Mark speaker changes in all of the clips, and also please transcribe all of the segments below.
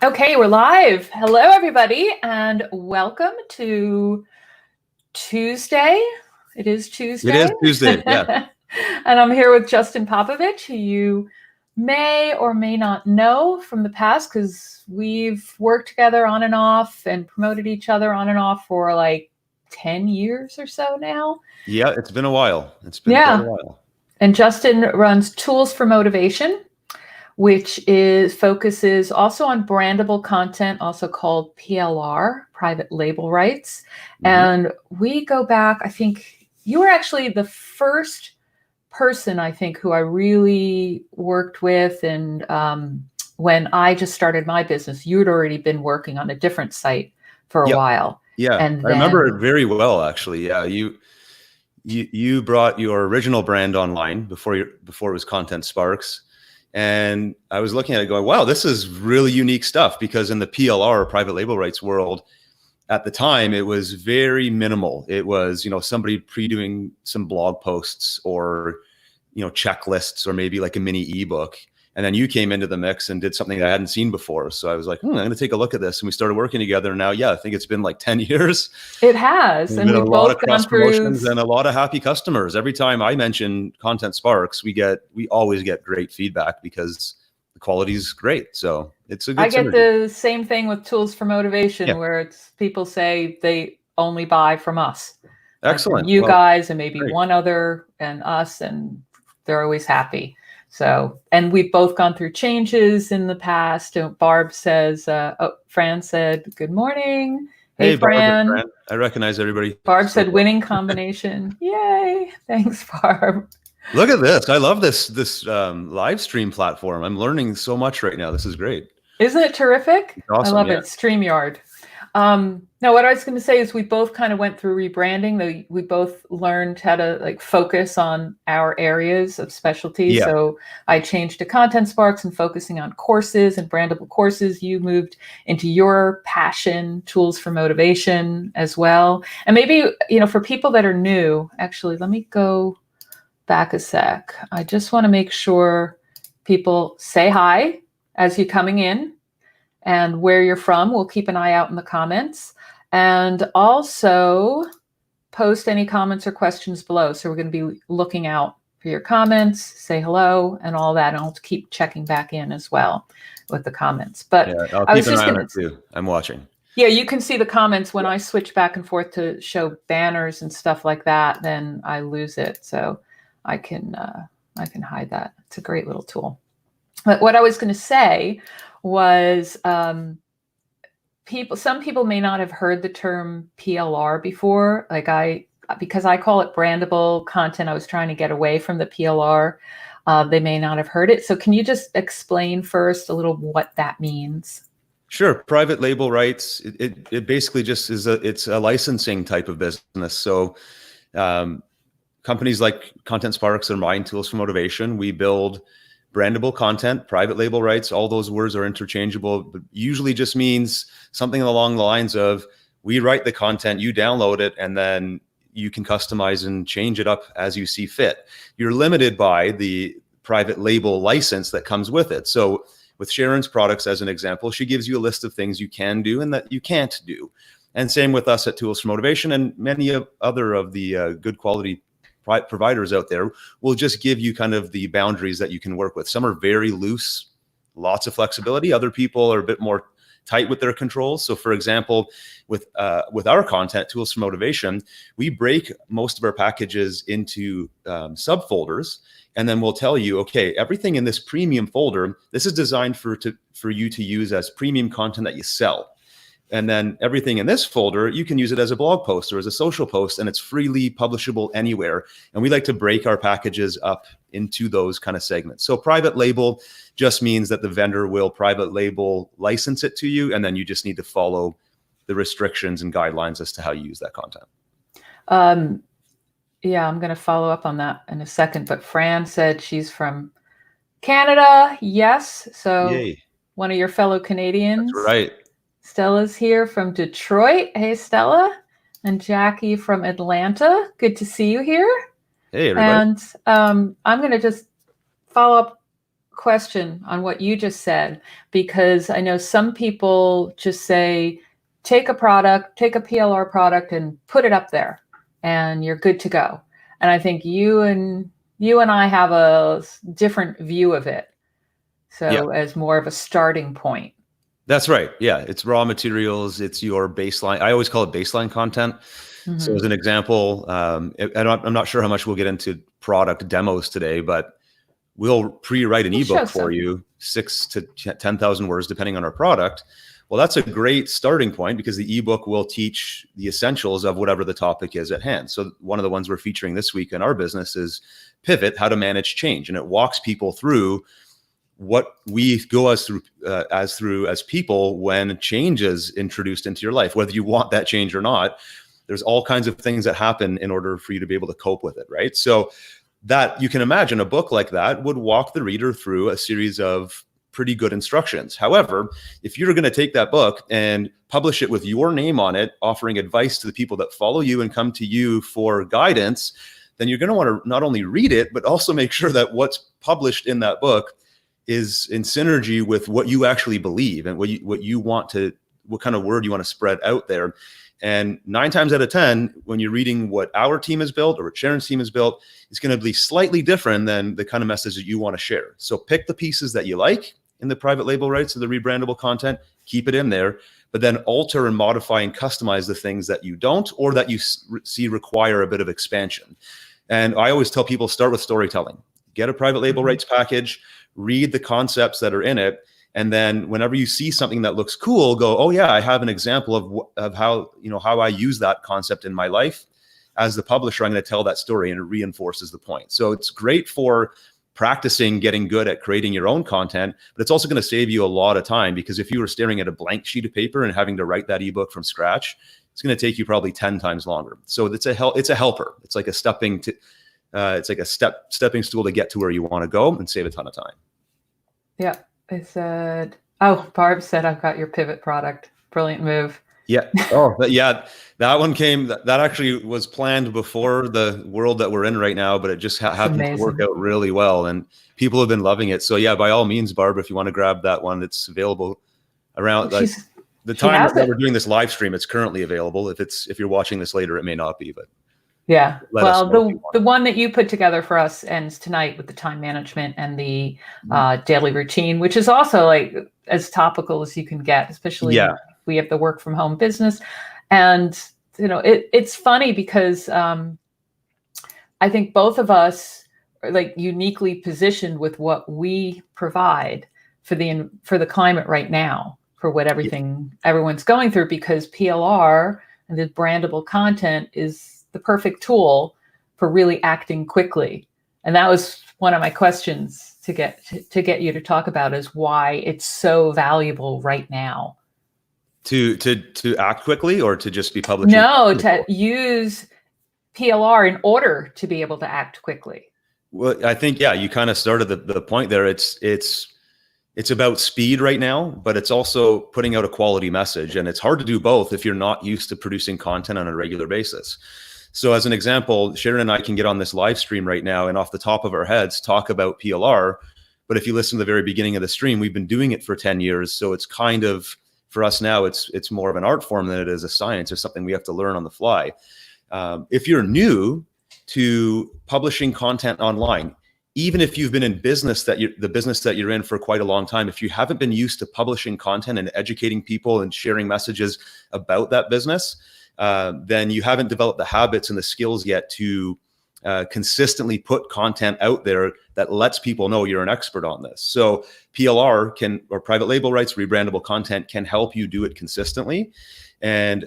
Speaker 1: Okay, we're live. Hello, everybody, and welcome to Tuesday. It is Tuesday.
Speaker 2: It is Tuesday, yeah.
Speaker 1: And I'm here with Justin Popovic, who you may or may not know from the past because we've worked together on and off and promoted each other on and off for like 10 years or so now.
Speaker 2: Yeah, it's been a while. It's been quite a while.
Speaker 1: And Justin runs Tools for Motivation, which focuses also on brandable content, also called PLR, private label rights.
Speaker 2: Mhm.
Speaker 1: And we go back, I think you were actually the first person, I think, who I really worked with. And when I just started my business, you'd already been working on a different site for a while.
Speaker 2: Yeah,
Speaker 1: and
Speaker 2: I remember it very well, actually. Yeah, you brought your original brand online before it was Content Sparks. And I was looking at it going, wow, this is really unique stuff, because in the PLR, private label rights world, at the time, it was very minimal. It was, somebody pre-doing some blog posts or, checklists or maybe like a mini ebook. And then you came into the mix and did something I hadn't seen before. So I was like, I'm going to take a look at this. And we started working together. And now, yeah, I think it's been like 10 years.
Speaker 1: It has.
Speaker 2: And we've both of cross promotions and a lot of happy customers. Every time I mention Content Sparks, we always get great feedback because the quality is great. So it's a good
Speaker 1: I get the same thing with Tools for Motivation, where it's people say they only buy from us.
Speaker 2: Excellent.
Speaker 1: From you guys and maybe one other and us, and they're always happy. So, and we've both gone through changes in the past. Barb says, Fran said, good morning. Hey, Fran.
Speaker 2: Barb, I recognize everybody.
Speaker 1: Barb said winning combination. Yay. Thanks, Barb.
Speaker 2: Look at this. I love this live stream platform. I'm learning so much right now. This is great.
Speaker 1: Isn't it terrific?
Speaker 2: Awesome,
Speaker 1: I love it. StreamYard. Now, what I was going to say is we both kind of went through rebranding. We both learned how to focus on our areas of specialty.
Speaker 2: Yeah.
Speaker 1: So I changed to Content Sparks and focusing on courses and brandable courses. You moved into your passion, Tools for Motivation as well. And maybe, for people that are new, actually, let me go back a sec. I just want to make sure people say hi as you're coming in and where you're from. We'll keep an eye out in the comments, and also post any comments or questions below. So we're going to be looking out for your comments, say hello and all that. And I'll keep checking back in as well with the comments. But
Speaker 2: yeah, I'll keep an eye on it too. I'm watching.
Speaker 1: Yeah, you can see the comments. When I switch back and forth to show banners and stuff like that, then I lose it. So I can hide that. It's a great little tool. But what I was going to say was some people may not have heard the term PLR before. Because I call it brandable content, I was trying to get away from the PLR. They may not have heard it. So can you just explain first a little what that means?
Speaker 2: Sure. Private label rights, it basically just is it's a licensing type of business. So companies like Content Sparks and mine, Tools for Motivation, we build brandable content. Private label rights, all those words are interchangeable, but usually just means something along the lines of, we write the content, you download it, and then you can customize and change it up as you see fit. You're limited by the private label license that comes with it. So with Sharon's products, as an example, she gives you a list of things you can do and that you can't do. And same with us at Tools for Motivation, and many other of the good quality providers out there will just give you kind of the boundaries that you can work with. Some are very loose, lots of flexibility. Other people are a bit more tight with their controls. So for example, with our content, Tools for Motivation, we break most of our packages into subfolders. And then we'll tell you, okay, everything in this premium folder, this is designed for you to use as premium content that you sell. And then everything in this folder, you can use it as a blog post or as a social post, and it's freely publishable anywhere. And we like to break our packages up into those kind of segments. So private label just means that the vendor will private label license it to you, and then you just need to follow the restrictions and guidelines as to how you use that content.
Speaker 1: Yeah, I'm going to follow up on that in a second. But Fran said she's from Canada. Yes. So Yay. One of your fellow Canadians.
Speaker 2: That's right.
Speaker 1: Stella's here from Detroit. Hey, Stella. And Jackie from Atlanta. Good to see you here.
Speaker 2: Hey, everybody.
Speaker 1: And I'm going to just follow up question on what you just said, because I know some people just say, take a product, take a PLR product and put it up there and you're good to go. And I think you and I have a different view of it. So as more of a starting point.
Speaker 2: That's right. Yeah. It's raw materials. It's your baseline. I always call it baseline content. Mm-hmm. So as an example, and I'm not sure how much we'll get into product demos today, but we'll pre-write an ebook for you, 6,000 to 10,000 words, depending on our product. Well, that's a great starting point because the ebook will teach the essentials of whatever the topic is at hand. So one of the ones we're featuring this week in our business is Pivot, How to Manage Change. And it walks people through what we go as people when change is introduced into your life, whether you want that change or not. There's all kinds of things that happen in order for you to be able to cope with it, right? So that you can imagine a book like that would walk the reader through a series of pretty good instructions. However, if you're going to take that book and publish it with your name on it, offering advice to the people that follow you and come to you for guidance, then you're going to want to not only read it, but also make sure that what's published in that book is in synergy with what you actually believe and what you want to, what kind of word you want to spread out there. And 9 times out of 10, when you're reading what our team has built or what Sharon's team has built, it's going to be slightly different than the kind of message that you want to share. So pick the pieces that you like in the private label rights of the rebrandable content, keep it in there, but then alter and modify and customize the things that you don't or that you see require a bit of expansion. And I always tell people, start with storytelling. Get a private label rights package, read the concepts that are in it, and then whenever you see something that looks cool, go, oh yeah, I have an example of how I use that concept in my life. As the publisher, I'm going to tell that story and it reinforces the point. So it's great for practicing getting good at creating your own content, but it's also going to save you a lot of time because if you were staring at a blank sheet of paper and having to write that ebook from scratch, it's going to take you probably 10 times longer. So it's a helper. It's like a stepping stool to get to where you want to go and save a ton of time.
Speaker 1: Yeah. I said, Barb said, I've got your Pivot product. Brilliant move.
Speaker 2: Yeah. Oh, yeah. That one came, that actually was planned before the world that we're in right now, but it just happened to work out really well. And people have been loving it. So yeah, by all means, Barb, if you want to grab that one, it's available around the time that we're doing this live stream. It's currently available. If you're watching this later, it may not be, but
Speaker 1: yeah. Well, the one that you put together for us ends tonight with the time management and the daily routine, which is also like as topical as you can get, especially if we have the work from home business. And, it's funny because I think both of us are like uniquely positioned with what we provide for the climate right now, for what everyone's going through, because PLR and the brandable content is the perfect tool for really acting quickly. And that was one of my questions to get you to talk about, is why it's so valuable right now.
Speaker 2: To act quickly or to just be publishing?
Speaker 1: No, to use PLR in order to be able to act quickly.
Speaker 2: Well, I think, you kind of started the point there. It's about speed right now, but it's also putting out a quality message. And it's hard to do both if you're not used to producing content on a regular basis. So as an example, Sharon and I can get on this live stream right now and off the top of our heads talk about PLR. But if you listen to the very beginning of the stream, we've been doing it for 10 years. So it's kind of, for us now, it's more of an art form than it is a science or something we have to learn on the fly. If you're new to publishing content online, even if you've been in business the business that you're in for quite a long time, if you haven't been used to publishing content and educating people and sharing messages about that business, then you haven't developed the habits and the skills yet to consistently put content out there that lets people know you're an expert on this. So PLR or private label rights, rebrandable content can help you do it consistently. And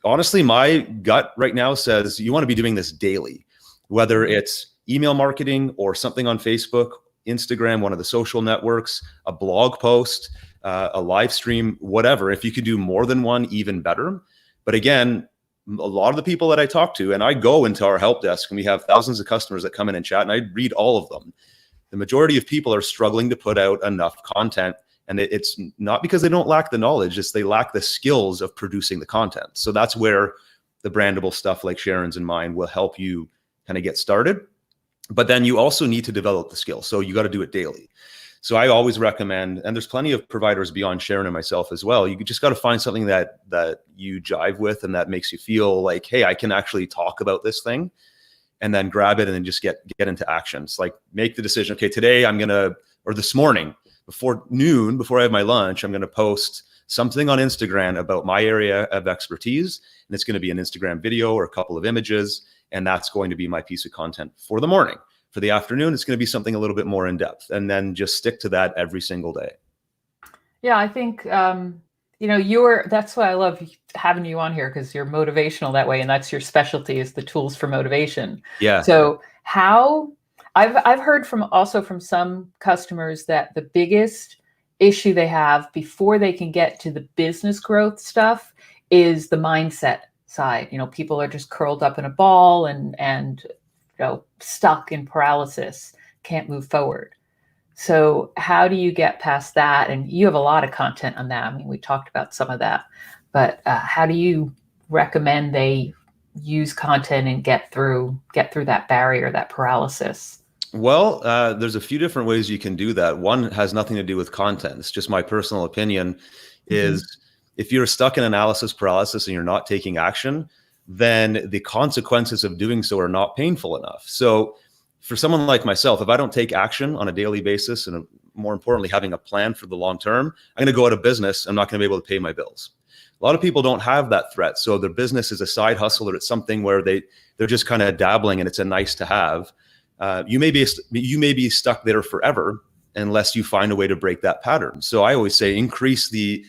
Speaker 2: honestly, my gut right now says you want to be doing this daily, whether it's email marketing or something on Facebook, Instagram, one of the social networks, a blog post, a live stream, whatever. If you could do more than one, even better. But again, a lot of the people that I talk to, and I go into our help desk and we have thousands of customers that come in and chat, and I read all of them. The majority of people are struggling to put out enough content. And it's not because they don't lack the knowledge, it's they lack the skills of producing the content. So that's where the brandable stuff like Sharon's and mine will help you kind of get started. But then you also need to develop the skill. So you got to do it daily. So I always recommend, and there's plenty of providers beyond Sharon and myself as well. You just got to find something that you jive with and that makes you feel like, hey, I can actually talk about this thing, and then grab it and then just get into action. It's like, make the decision. Okay, today or this morning before noon, before I have my lunch, I'm going to post something on Instagram about my area of expertise. And it's going to be an Instagram video or a couple of images. And that's going to be my piece of content for the morning. For the afternoon, it's going to be something a little bit more in depth, and then just stick to that every single day.
Speaker 1: Yeah, I think, that's why I love having you on here, because you're motivational that way. And that's your specialty, is the tools for motivation.
Speaker 2: Yeah.
Speaker 1: So I've heard from some customers that the biggest issue they have before they can get to the business growth stuff is the mindset side. People are just curled up in a ball and stuck in paralysis, can't move forward. So how do you get past that? And you have a lot of content on that. I mean, we talked about some of that, but how do you recommend they use content and get through that barrier, that paralysis?
Speaker 2: Well, there's a few different ways you can do that. One has nothing to do with content. It's just my personal opinion is if you're stuck in analysis paralysis and you're not taking action, then the consequences of doing so are not painful enough. So for someone like myself, if I don't take action on a daily basis, and more importantly, having a plan for the long term, I'm going to go out of business. I'm not going to be able to pay my bills. A lot of people don't have that threat. So their business is a side hustle, or it's something where they're just kind of dabbling and it's a nice to have. You may be stuck there forever unless you find a way to break that pattern. So I always say increase the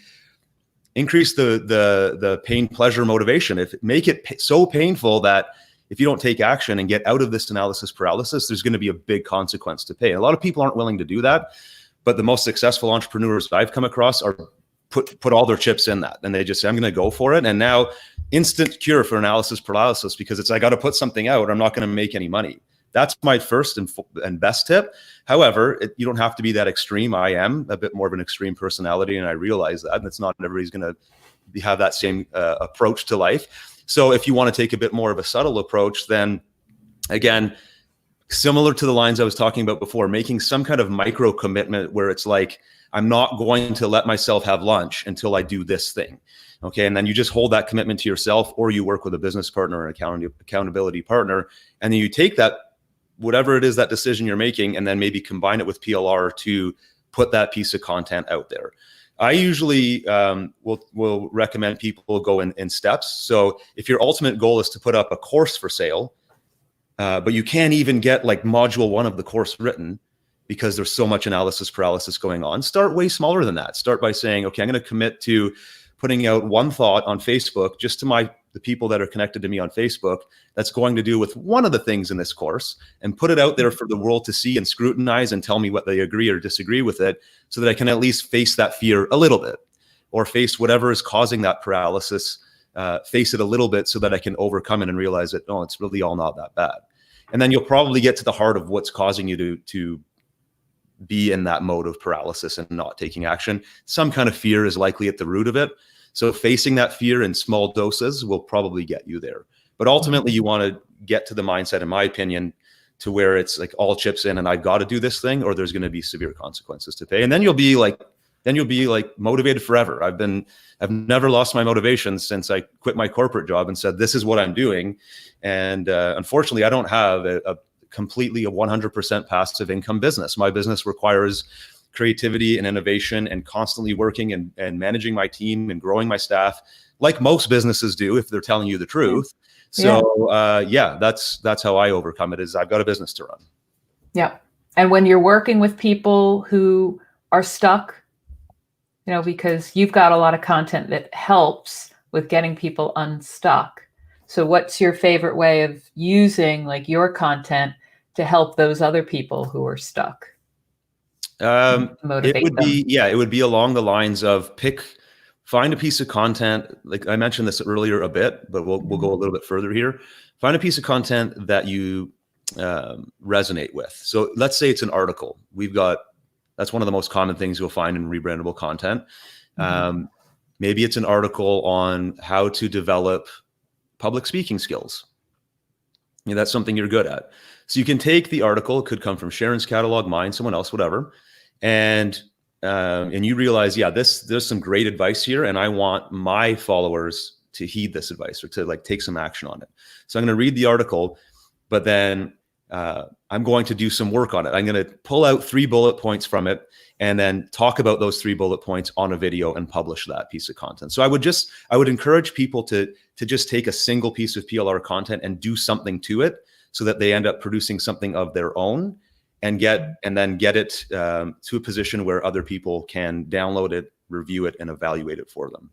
Speaker 2: pain, pleasure, motivation. Make it so painful that if you don't take action and get out of this analysis paralysis, there's going to be a big consequence to pay. And a lot of people aren't willing to do that, but the most successful entrepreneurs I've come across are put all their chips in that, and they just say, I'm going to go for it. And now instant cure for analysis paralysis, because it's, I got to put something out, or I'm not going to make any money. That's my first and best tip. However, you don't have to be that extreme. I am a bit more of an extreme personality, and I realize that. And it's not everybody's going to have that same approach to life. So if you want to take a bit more of a subtle approach, then again, similar to the lines I was talking about before, making some kind of micro commitment where it's like, I'm not going to let myself have lunch until I do this thing. Okay. And then you just hold that commitment to yourself, or you work with a business partner or an accountability partner. And then you take that, whatever it is, that decision you're making, and then maybe combine it with PLR to put that piece of content out there. I usually will recommend people go in steps. So if your ultimate goal is to put up a course for sale, but you can't even get like module 1 of the course written because there's so much analysis paralysis going on, start way smaller than that. Start by saying, okay, I'm going to commit to putting out one thought on Facebook, just to the people that are connected to me on Facebook, that's going to do with one of the things in this course, and put it out there for the world to see and scrutinize and tell me what they agree or disagree with it, so that I can at least face that fear a little bit, or face whatever is causing that paralysis, face it a little bit so that I can overcome it and realize that, no, it's really all not that bad. And then you'll probably get to the heart of what's causing you to be in that mode of paralysis and not taking action. Some kind of fear is likely at the root of it. So facing that fear in small doses will probably get you there. But ultimately, you want to get to the mindset, in my opinion, to where it's like all chips in and I've got to do this thing, or there's going to be severe consequences to pay. And then you'll be like motivated forever. I've never lost my motivation since I quit my corporate job and said, this is what I'm doing. And unfortunately, I don't have a completely 100% passive income business. My business requires creativity and innovation and constantly working and managing my team and growing my staff, like most businesses do, if they're telling you the truth. So that's how I overcome it, is I've got a business to run.
Speaker 1: Yeah. And when you're working with people who are stuck, because you've got a lot of content that helps with getting people unstuck. So what's your favorite way of using like your content to help those other people who are stuck? Motivate them.
Speaker 2: It would be along the lines of find a piece of content. Like I mentioned this earlier a bit, but we'll go a little bit further here. Find a piece of content that you resonate with. So let's say it's an article. That's one of the most common things you'll find in rebrandable content. Maybe it's an article on how to develop public speaking skills. That's something you're good at. So you can take the article, it could come from Sharon's catalog, mine, someone else, whatever, and you realize, yeah, there's some great advice here, and I want my followers to heed this advice or to like take some action on it. So I'm going to read the article, but then I'm going to do some work on it. I'm going to pull out 3 bullet points from it and then talk about those 3 bullet points on a video and publish that piece of content. So I would encourage people to just take a single piece of PLR content and do something to it so that they end up producing something of their own and then get it to a position where other people can download it, review it, and evaluate it for them.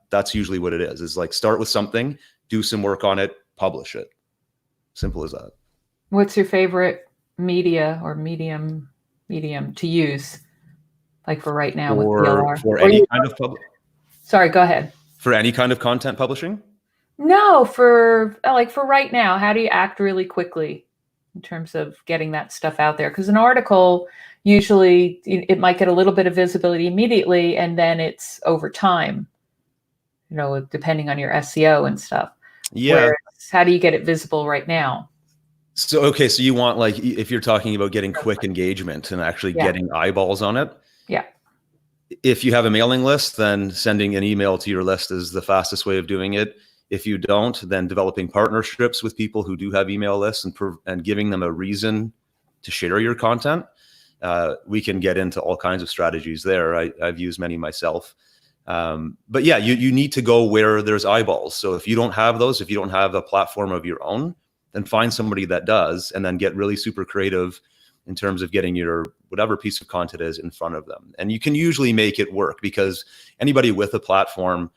Speaker 2: That's usually what it is like start with something, do some work on it, publish it. Simple as that.
Speaker 1: What's your favorite media or medium to use, like for right now with PLR?
Speaker 2: For any kind of public.
Speaker 1: Sorry, go ahead.
Speaker 2: For any kind of content publishing?
Speaker 1: No, for right now, how do you act really quickly in terms of getting that stuff out there? Because an article, usually it might get a little bit of visibility immediately, and then it's over time, depending on your SEO and stuff.
Speaker 2: Yeah.
Speaker 1: Whereas, how do you get it visible right now?
Speaker 2: So, okay. So you want, like, if you're talking about getting quick engagement and actually getting eyeballs on it.
Speaker 1: Yeah.
Speaker 2: If you have a mailing list, then sending an email to your list is the fastest way of doing it. If you don't, then developing partnerships with people who do have email lists and giving them a reason to share your content. We can get into all kinds of strategies there. I've used many myself. But yeah, you need to go where there's eyeballs. So if you don't have those, if you don't have a platform of your own, then find somebody that does, and then get really super creative in terms of getting your whatever piece of content is in front of them. And you can usually make it work because anybody with a platform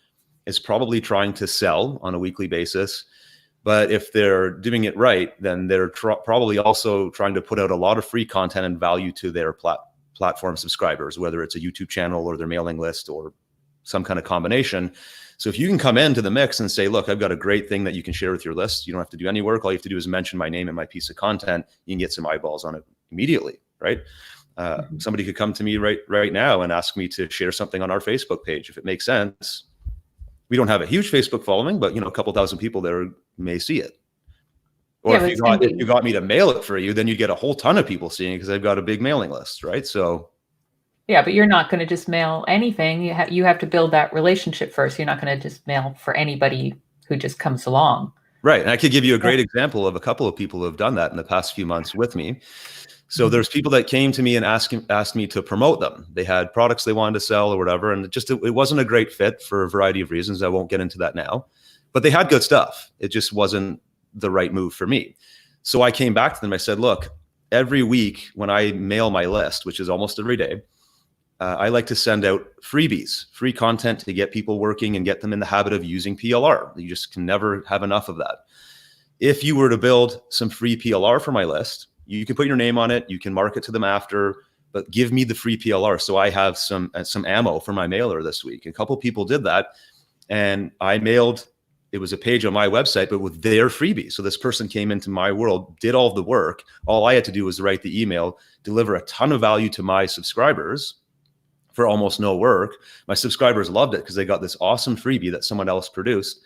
Speaker 2: is probably trying to sell on a weekly basis. But if they're doing it right, then they're probably also trying to put out a lot of free content and value to their platform subscribers, whether it's a YouTube channel or their mailing list or some kind of combination. So if you can come into the mix and say, look, I've got a great thing that you can share with your list. You don't have to do any work. All you have to do is mention my name and my piece of content. You can get some eyeballs on it immediately, right? Somebody could come to me right now and ask me to share something on our Facebook page. If it makes sense, we don't have a huge Facebook following, but a couple thousand people there may see it. Or if you got me to mail it for you, then you get a whole ton of people seeing it because I've got a big mailing list, right? So.
Speaker 1: Yeah, but you're not going to just mail anything. You have to build that relationship first. You're not going to just mail for anybody who just comes along.
Speaker 2: Right. And I could give you a great example of a couple of people who have done that in the past few months with me. So there's people that came to me and asked me to promote them. They had products they wanted to sell or whatever. And it wasn't a great fit for a variety of reasons. I won't get into that now. But they had good stuff. It just wasn't the right move for me. So I came back to them. I said, look, every week when I mail my list, which is almost every day, I like to send out freebies, free content to get people working and get them in the habit of using PLR. You just can never have enough of that. If you were to build some free PLR for my list, you can put your name on it. You can market to them after, but give me the free PLR so I have some ammo for my mailer this week. A couple people did that, and I mailed. It was a page on my website, but with their freebie. So this person came into my world, did all of the work. All I had to do was write the email, deliver a ton of value to my subscribers for almost no work. My subscribers loved it because they got this awesome freebie that someone else produced.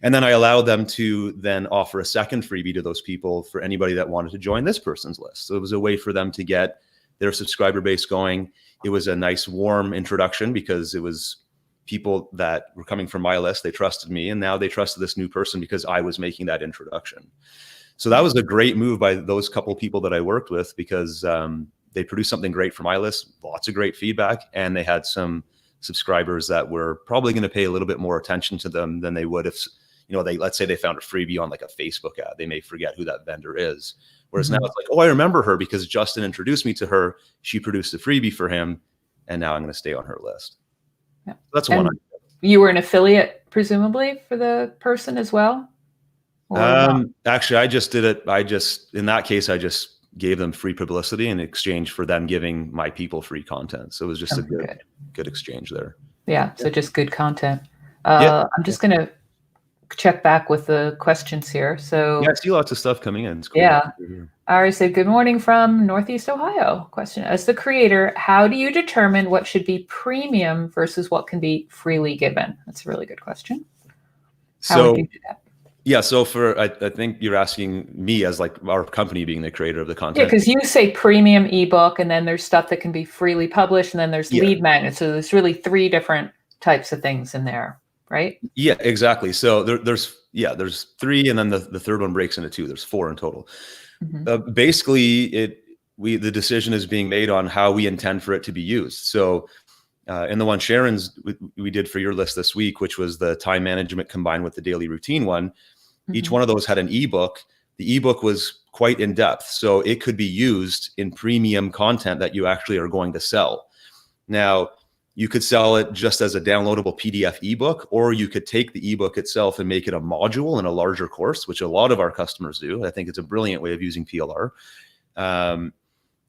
Speaker 2: And then I allowed them to then offer a second freebie to those people for anybody that wanted to join this person's list. So it was a way for them to get their subscriber base going. It was a nice warm introduction because it was people that were coming from my list. They trusted me, and now they trusted this new person because I was making that introduction. So that was a great move by those couple people that I worked with because they produced something great for my list, lots of great feedback, and they had some subscribers that were probably going to pay a little bit more attention to them than they would if, let's say they found a freebie on like a Facebook ad. They may forget who that vendor is. Whereas now it's like, oh, I remember her because Justin introduced me to her. She produced a freebie for him, and now I'm going to stay on her list. Yeah. That's one.
Speaker 1: You were an affiliate, presumably, for the person as well?
Speaker 2: Actually, I just did it. In that case, I just gave them free publicity in exchange for them giving my people free content. So it was just a good exchange there.
Speaker 1: Yeah. So just good content. I'm just going to check back with the questions here. So
Speaker 2: yeah, I see lots of stuff coming in. It's cool.
Speaker 1: Yeah. Ari said, good morning from Northeast Ohio. Question: as the creator, how do you determine what should be premium versus what can be freely given? That's a really good question. How would you do that?
Speaker 2: Yeah. So I think you're asking me as like our company being the creator of the
Speaker 1: Yeah,
Speaker 2: content.
Speaker 1: because you say premium ebook, and then there's stuff that can be freely published, and then there's
Speaker 2: Yeah.
Speaker 1: lead magnets. So there's really three different types of things in there, right?
Speaker 2: Yeah, exactly. So there's three, and then the third one breaks into two. There's four in total.
Speaker 1: Mm-hmm.
Speaker 2: Basically, the decision is being made on how we intend for it to be used. So in the one Sharon's we did for your list this week, which was the time management combined with the daily routine one, each
Speaker 1: Mm-hmm.
Speaker 2: one of those had an ebook. The ebook was quite in depth, so it could be used in premium content that you actually are going to sell. Now, you could sell it just as a downloadable PDF ebook, or you could take the ebook itself and make it a module in a larger course, which a lot of our customers do. I think it's a brilliant way of using PLR.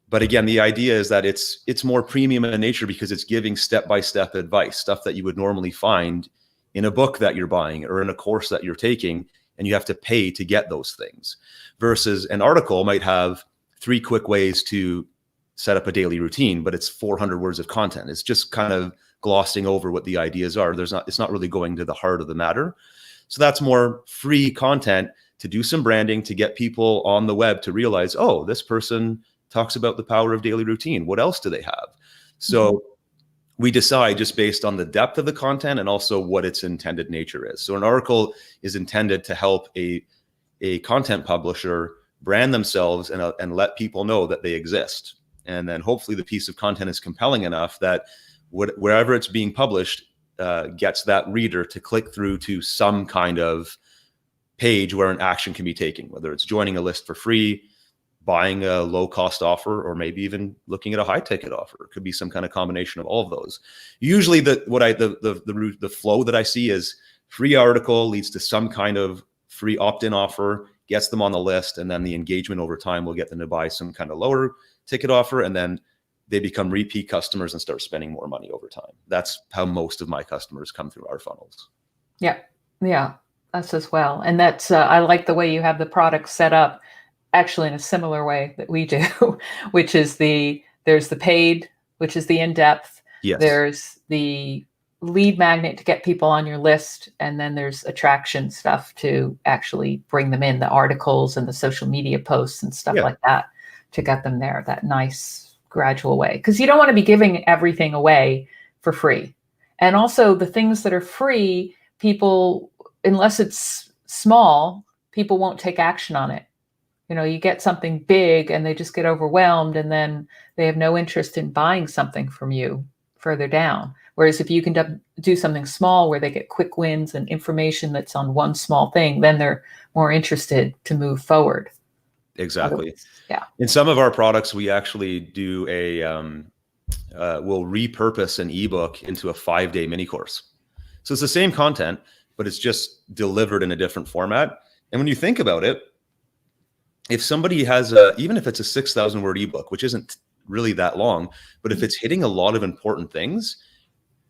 Speaker 2: But again, the idea is that it's more premium in nature because it's giving step-by-step advice, stuff that you would normally find in a book that you're buying or in a course that you're taking, and you have to pay to get those things. Versus an article might have 3 quick ways to set up a daily routine, but it's 400 words of content. It's just kind of glossing over what the ideas are. It's not really going to the heart of the matter. So that's more free content to do some branding, to get people on the web to realize, oh, this person talks about the power of daily routine. What else do they have? So we decide just based on the depth of the content and also what its intended nature is. So an article is intended to help a content publisher brand themselves and let people know that they exist. And then hopefully the piece of content is compelling enough that wherever it's being published gets that reader to click through to some kind of page where an action can be taken, whether it's joining a list for free, buying a low cost offer, or maybe even looking at a high ticket offer. It could be some kind of combination of all of those. Usually the flow that I see is free article leads to some kind of free opt-in offer, gets them on the list, and then the engagement over time will get them to buy some kind of lower ticket offer, and then they become repeat customers and start spending more money over time. That's how most of my customers come through our funnels.
Speaker 1: Yeah, yeah, us as well. And that's I like the way you have the product set up, actually in a similar way that we do, which is there's the paid, which is the in-depth.
Speaker 2: Yes.
Speaker 1: There's the lead magnet to get people on your list, and then there's attraction stuff to actually bring them in, the articles and the social media posts and stuff like that to get them there, that nice gradual way. Because you don't want to be giving everything away for free. And also the things that are free, people, unless it's small, people won't take action on it. You know, you get something big and they just get overwhelmed, and then they have no interest in buying something from you further down. Whereas if you can do something small where they get quick wins and information that's on one small thing, then they're more interested to move forward.
Speaker 2: Exactly.
Speaker 1: Yeah.
Speaker 2: In some of our products, we actually do we'll repurpose an ebook into a 5-day mini course. So it's the same content, but it's just delivered in a different format. And when you think about it, if somebody has even if it's a 6,000 word ebook, which isn't really that long, but if it's hitting a lot of important things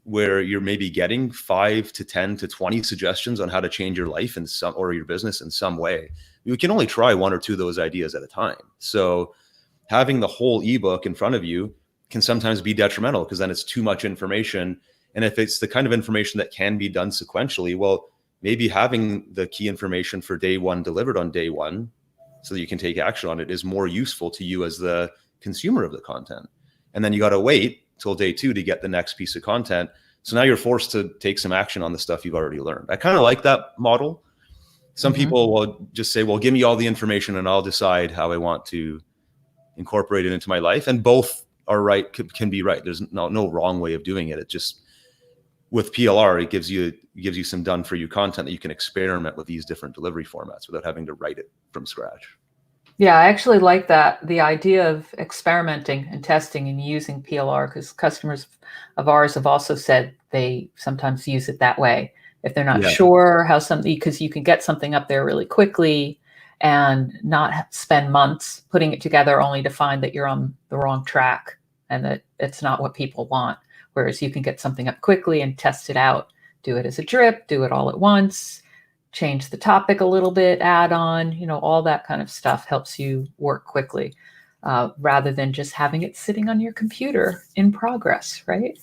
Speaker 2: where you're maybe getting 5 to 10 to 20 suggestions on how to change your life in some or your business in some way, you can only try 1 or 2 of those ideas at a time. So having the whole ebook in front of you can sometimes be detrimental because then it's too much information. And if it's the kind of information that can be done sequentially, well, maybe having the key information for day 1 delivered on day 1 so that you can take action on it is more useful to you as the consumer of the content. And then you got to wait till day 2 to get the next piece of content. So now you're forced to take some action on the stuff you've already learned. I kind of like that model. Some people will just say, well, give me all the information and I'll decide how I want to incorporate it into my life. And both are right, can be right. There's no wrong way of doing it. It just, with PLR, it gives you some done for you content that you can experiment with these different delivery formats without having to write it from scratch.
Speaker 1: Yeah, I actually like that, the idea of experimenting and testing and using PLR, because customers of ours have also said they sometimes use it that way. If they're not sure how something, because you can get something up there really quickly and not spend months putting it together only to find that you're on the wrong track and that it's not what people want. Whereas you can get something up quickly and test it out, do it as a drip, do it all at once, change the topic a little bit, add on, all that kind of stuff helps you work quickly rather than just having it sitting on your computer in progress, right?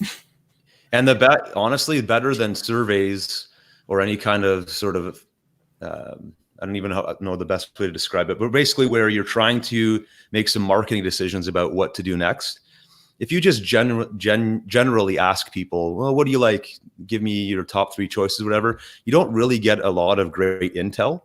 Speaker 2: And honestly, better than surveys or any kind of sort of I don't even know the best way to describe it, but basically where you're trying to make some marketing decisions about what to do next. If you just generally ask people, well, what do you like? Give me your top 3 choices, whatever. You don't really get a lot of great intel.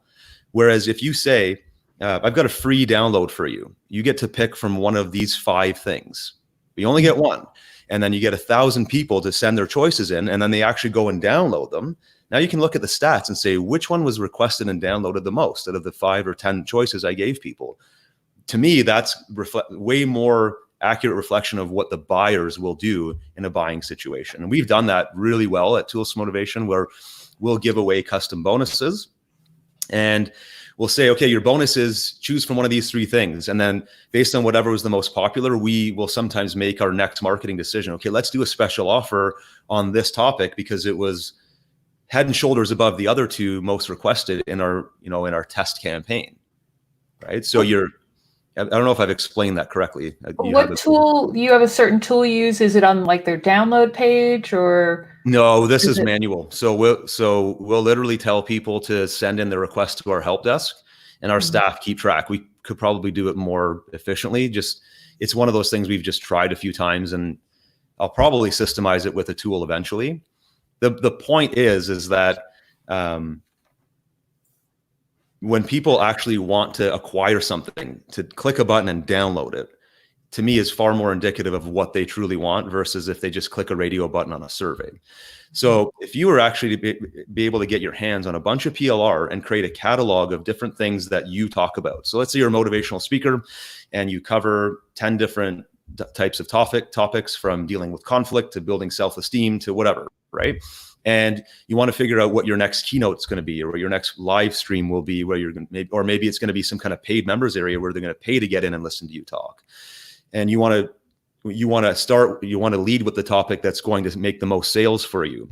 Speaker 2: Whereas if you say, I've got a free download for you, you get to pick from one of these 5 things. You only get one. And then you get 1,000 people to send their choices in, and then they actually go and download them. Now you can look at the stats and say, which one was requested and downloaded the most out of the 5 or 10 choices I gave people? To me, that's way more accurate reflection of what the buyers will do in a buying situation. And we've done that really well at Tools for Motivation, where we'll give away custom bonuses. And we'll say, okay, your bonus is choose from one of these 3 things. And then based on whatever was the most popular, we will sometimes make our next marketing decision. Okay, let's do a special offer on this topic because it was head and shoulders above the other 2 most requested in our, in our test campaign. Right. So I don't know if I've explained that correctly.
Speaker 1: What tool, you have a certain tool you use? Is it on like their download page or?
Speaker 2: No, this is manual. So we'll literally tell people to send in the request to our help desk, and our staff keep track. We could probably do it more efficiently. It's one of those things we've just tried a few times, and I'll probably systemize it with a tool eventually. The point is that when people actually want to acquire something, to click a button and download it, to me is far more indicative of what they truly want versus if they just click a radio button on a survey. So if you were actually to be able to get your hands on a bunch of PLR and create a catalog of different things that you talk about. So let's say you're a motivational speaker and you cover 10 different types of topics, from dealing with conflict to building self-esteem to whatever, right? And you want to figure out what your next keynote is going to be, or what your next live stream will be, where you're going to, or maybe it's going to be some kind of paid members area where they're going to pay to get in and listen to you talk. And you want to lead with the topic that's going to make the most sales for you.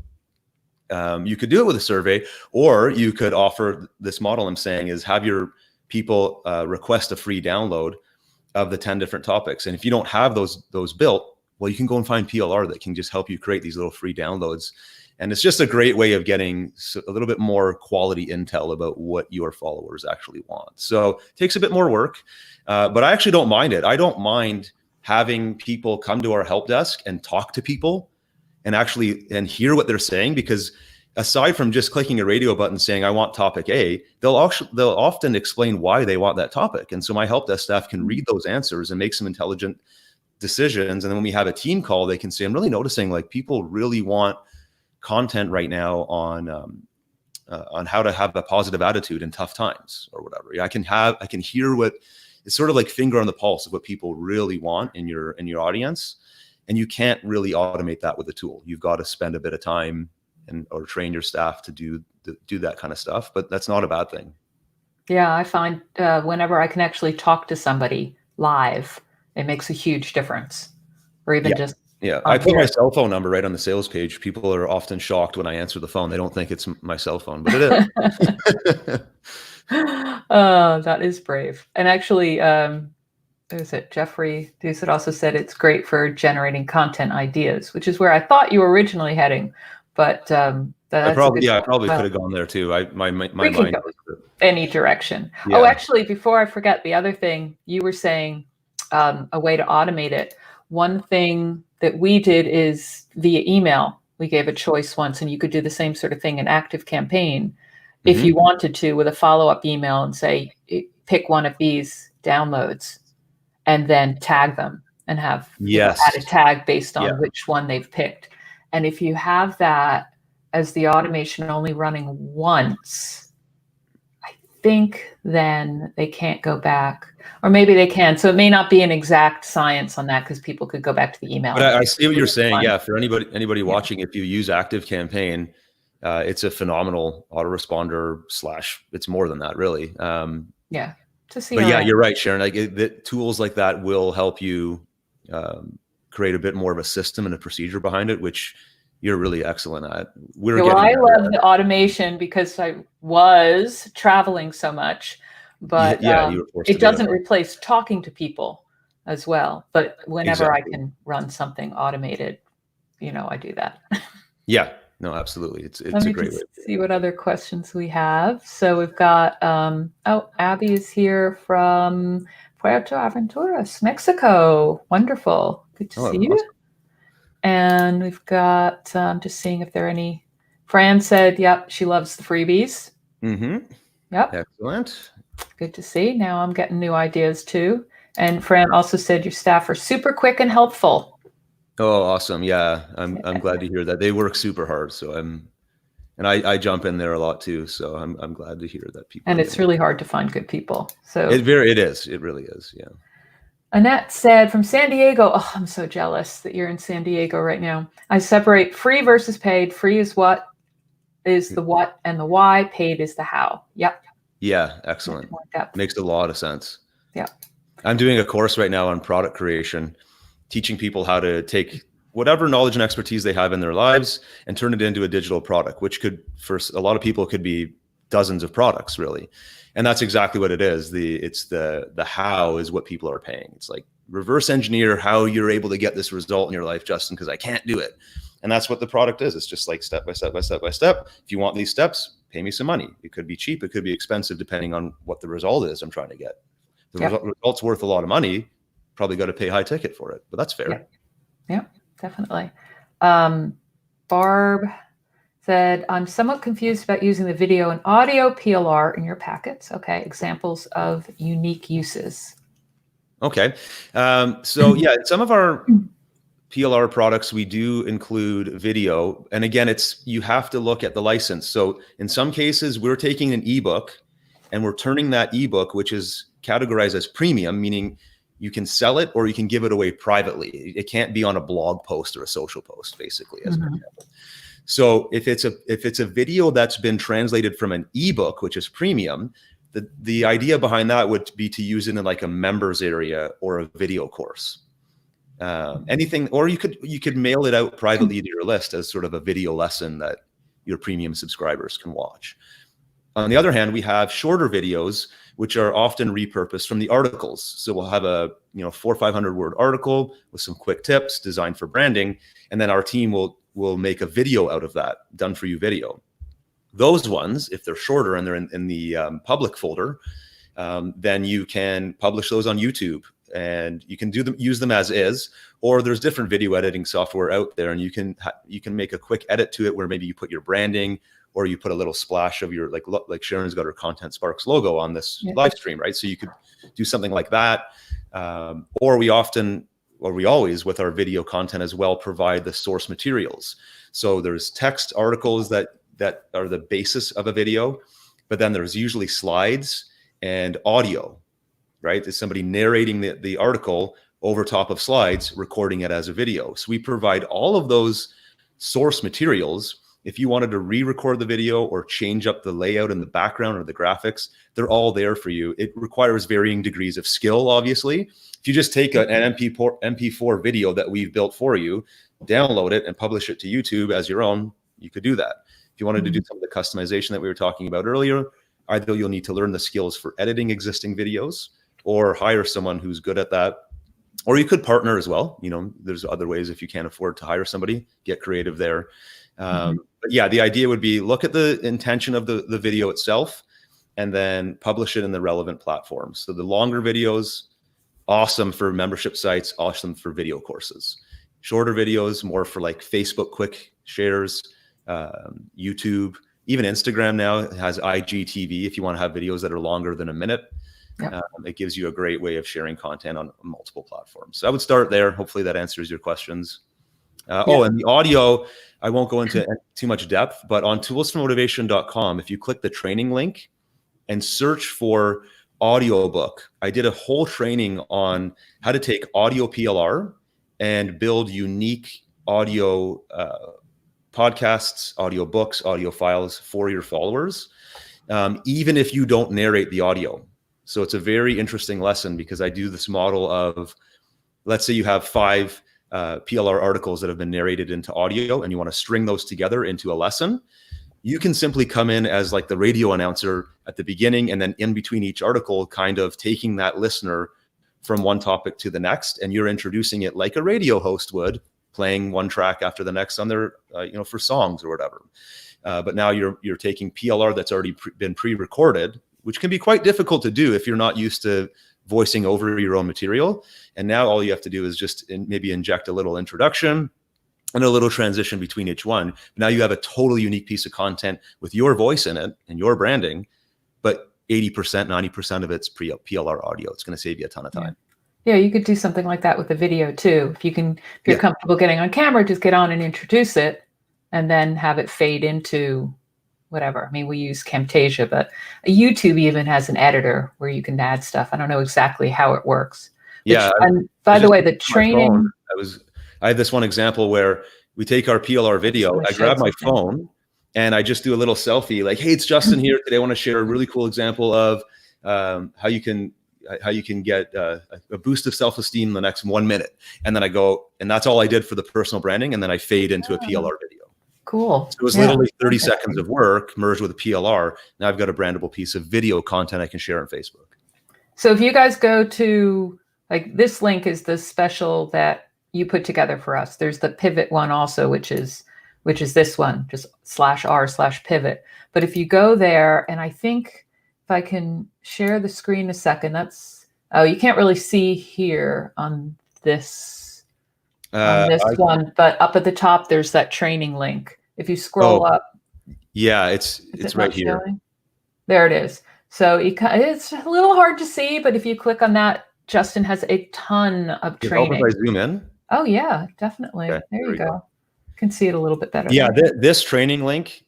Speaker 2: You could do it with a survey, or you could offer this model I'm saying is have your people request a free download of the 10 different topics. And if you don't have those built, well, you can go and find PLR that can just help you create these little free downloads. And it's just a great way of getting a little bit more quality intel about what your followers actually want. So it takes a bit more work, but I actually don't mind it. I don't mind having people come to our help desk and talk to people and hear what they're saying, because aside from just clicking a radio button saying, I want topic A, they'll often explain why they want that topic. And so my help desk staff can read those answers and make some intelligent decisions. And then when we have a team call, they can say, I'm really noticing like people really want content right now on how to have a positive attitude in tough times or whatever. I can hear what it's sort of like finger on the pulse of what people really want in your audience. And you can't really automate that with a tool. You've got to spend a bit of time or train your staff to do that kind of stuff, but that's not a bad thing.
Speaker 1: Yeah, I find whenever I can actually talk to somebody live, it makes a huge difference. Or even just
Speaker 2: I put my cell phone number right on the sales page. People are often shocked when I answer the phone. They don't think it's my cell phone, but it is.
Speaker 1: That is brave. And actually, Jeffrey Doucet also said it's great for generating content ideas, which is where I thought you were originally heading. But I probably
Speaker 2: could have gone there too. My mind
Speaker 1: go any direction. Yeah. Oh, actually, before I forget, the other thing you were saying, a way to automate it. One thing that we did is via email. We gave a choice once, and you could do the same sort of thing in Active Campaign if you wanted to, with a follow-up email and say, pick one of these downloads and then tag them and have add a tag based on which one they've picked. And if you have that as the automation only running once, I think then they can't go back, or maybe they can. So it may not be an exact science on that, because people could go back to the email.
Speaker 2: But I see what you're saying. Yeah, for anybody watching, if you use Active Campaign, it's a phenomenal autoresponder / it's more than that, really.
Speaker 1: To see.
Speaker 2: But you're right, Sharon. Like tools like that will help you create a bit more of a system and a procedure behind it, which you're really excellent at.
Speaker 1: I love the automation because I was traveling so much, but it doesn't replace talking to people as well. But whenever I can run something automated, I do that.
Speaker 2: Yeah, No, absolutely. It's
Speaker 1: Let
Speaker 2: a
Speaker 1: me
Speaker 2: great way.
Speaker 1: just see what other questions we have. So we've got, Abby is here from Puerto Aventuras, Mexico. Wonderful. Good to
Speaker 2: Oh,
Speaker 1: see you.
Speaker 2: awesome.
Speaker 1: And we've got, just seeing if there are any. Fran said, yep, she loves the freebies.
Speaker 2: Mm-hmm.
Speaker 1: Yep.
Speaker 2: Excellent.
Speaker 1: Good to see. Now I'm getting new ideas too. And Fran also said your staff are super quick and helpful.
Speaker 2: Oh, awesome. Yeah. I'm glad to hear that. They work super hard. So I jump in there a lot too. So I'm glad to hear that people
Speaker 1: And
Speaker 2: are
Speaker 1: it's
Speaker 2: getting
Speaker 1: really hard to find good people. So
Speaker 2: it is. It really is. Yeah.
Speaker 1: Annette said from San Diego, oh, I'm so jealous that you're in San Diego right now. I separate free versus paid. Free is what is the what and the why. Paid is the how. Yep.
Speaker 2: Yeah. Excellent.
Speaker 1: More depth.
Speaker 2: Makes a lot of sense.
Speaker 1: Yeah.
Speaker 2: I'm doing a course right now on product creation, teaching people how to take whatever knowledge and expertise they have in their lives and turn it into a digital product, which could, for a lot of people, could be dozens of products, really. And that's exactly what it is. It's the how is what people are paying. It's like reverse engineer how you're able to get this result in your life, Justin, because I can't do it. And that's what the product is. It's just like step by step by step by step. If you want these steps, pay me some money. It could be cheap. It could be expensive, depending on what the result is I'm trying to get. The result's worth a lot of money, probably got to pay high ticket for it, but that's fair.
Speaker 1: Yeah, definitely. Barb said, I'm somewhat confused about using the video and audio PLR in your packets. Okay, examples of unique uses.
Speaker 2: Okay. So yeah, some of our PLR products, we do include video. And again, you have to look at the license. So in some cases, we're taking an ebook and we're turning that ebook, which is categorized as premium, meaning you can sell it or you can give it away privately. It can't be on a blog post or a social post, basically, as an example. So if it's a video that's been translated from an ebook, which is premium, the idea behind that would be to use it in like a members area or a video course. Anything, or you could mail it out privately to your list as sort of a video lesson that your premium subscribers can watch. On the other hand, we have shorter videos, which are often repurposed from the articles. So we'll have a 400 or 500 word article with some quick tips designed for branding, and then our team will make a video out of that, done for you video. Those ones, if they're shorter and they're in the public folder, then you can publish those on YouTube, and you can use them as is, or there's different video editing software out there, and you can make a quick edit to it where maybe you put your branding, or you put a little splash of your, like Sharon's got her Content Sparks logo on this live stream, right? So you could do something like that. Or we always, with our video content as well, provide the source materials. So there's text articles that are the basis of a video, but then there's usually slides and audio, right? There's somebody narrating the article over top of slides, recording it as a video. So we provide all of those source materials. If you wanted to re-record the video or change up the layout in the background or the graphics, they're all there for you. It requires varying degrees of skill, obviously. If you just take an MP4 video that we've built for you, download it and publish it to YouTube as your own, you could do that. If you wanted to do some of the customization that we were talking about earlier, either you'll need to learn the skills for editing existing videos or hire someone who's good at that. Or you could partner as well. There's other ways. If you can't afford to hire somebody, get creative there. But yeah, the idea would be look at the intention of the video itself and then publish it in the relevant platforms. So the longer videos, awesome for membership sites, awesome for video courses. Shorter videos, more for like Facebook quick shares, YouTube, even Instagram now has IGTV if you want to have videos that are longer than a minute. It gives you a great way of sharing content on multiple platforms. So I would start there. Hopefully that answers your questions. Oh, and the audio, I won't go into too much depth, but on toolsformotivation.com, if you click the training link and search for audiobook, I did a whole training on how to take audio PLR and build unique audio podcasts, audio books, audio files for your followers, even if you don't narrate the audio. So it's a very interesting lesson because I do this model of, let's say you have 5 PLR articles that have been narrated into audio and you want to string those together into a lesson. You can simply come in as like the radio announcer at the beginning and then in between each article, kind of taking that listener from one topic to the next, and you're introducing it like a radio host would, but in a way that makes it playing one track after the next on their, for songs or whatever. But now you're taking PLR that's already been pre-recorded, which can be quite difficult to do if you're not used to voicing over your own material. And now all you have to do is just maybe inject a little introduction and a little transition between each one. Now you have a totally unique piece of content with your voice in it and your branding, but 80%, 90% of it's PLR audio. It's going to save you a ton of time.
Speaker 1: Yeah, you could do something like that with the video too. If you're comfortable getting on camera, just get on and introduce it and then have it fade into whatever. I mean, we use Camtasia, but YouTube even has an editor where you can add stuff. I don't know exactly how it works. And by the way, the training.
Speaker 2: I had this one example where we take our PLR video, I grab my phone and I just do a little selfie like, hey, it's Justin here. Today I want to share a really cool example of how you can get a boost of self-esteem in the next 1 minute. And then I go, and that's all I did for the personal branding. And then I fade into a PLR video.
Speaker 1: Cool.
Speaker 2: So it was literally 30 seconds of work merged with a PLR. Now I've got a brandable piece of video content I can share on Facebook. So
Speaker 1: if you guys go to, like, this link is the special that you put together for us. There's the pivot one also, which is this one, just /r/pivot. But if you go there, and I think if I can share the screen a second, you can't really see here on this one, but up at the top, there's that training link. If you scroll up.
Speaker 2: Yeah, it's right here.
Speaker 1: Showing? There it is. So it's a little hard to see, but if you click on that, Justin has a ton of training.
Speaker 2: If I zoom in.
Speaker 1: Oh yeah, definitely. Okay, there you go. You can see it a little bit better.
Speaker 2: Yeah, this training link,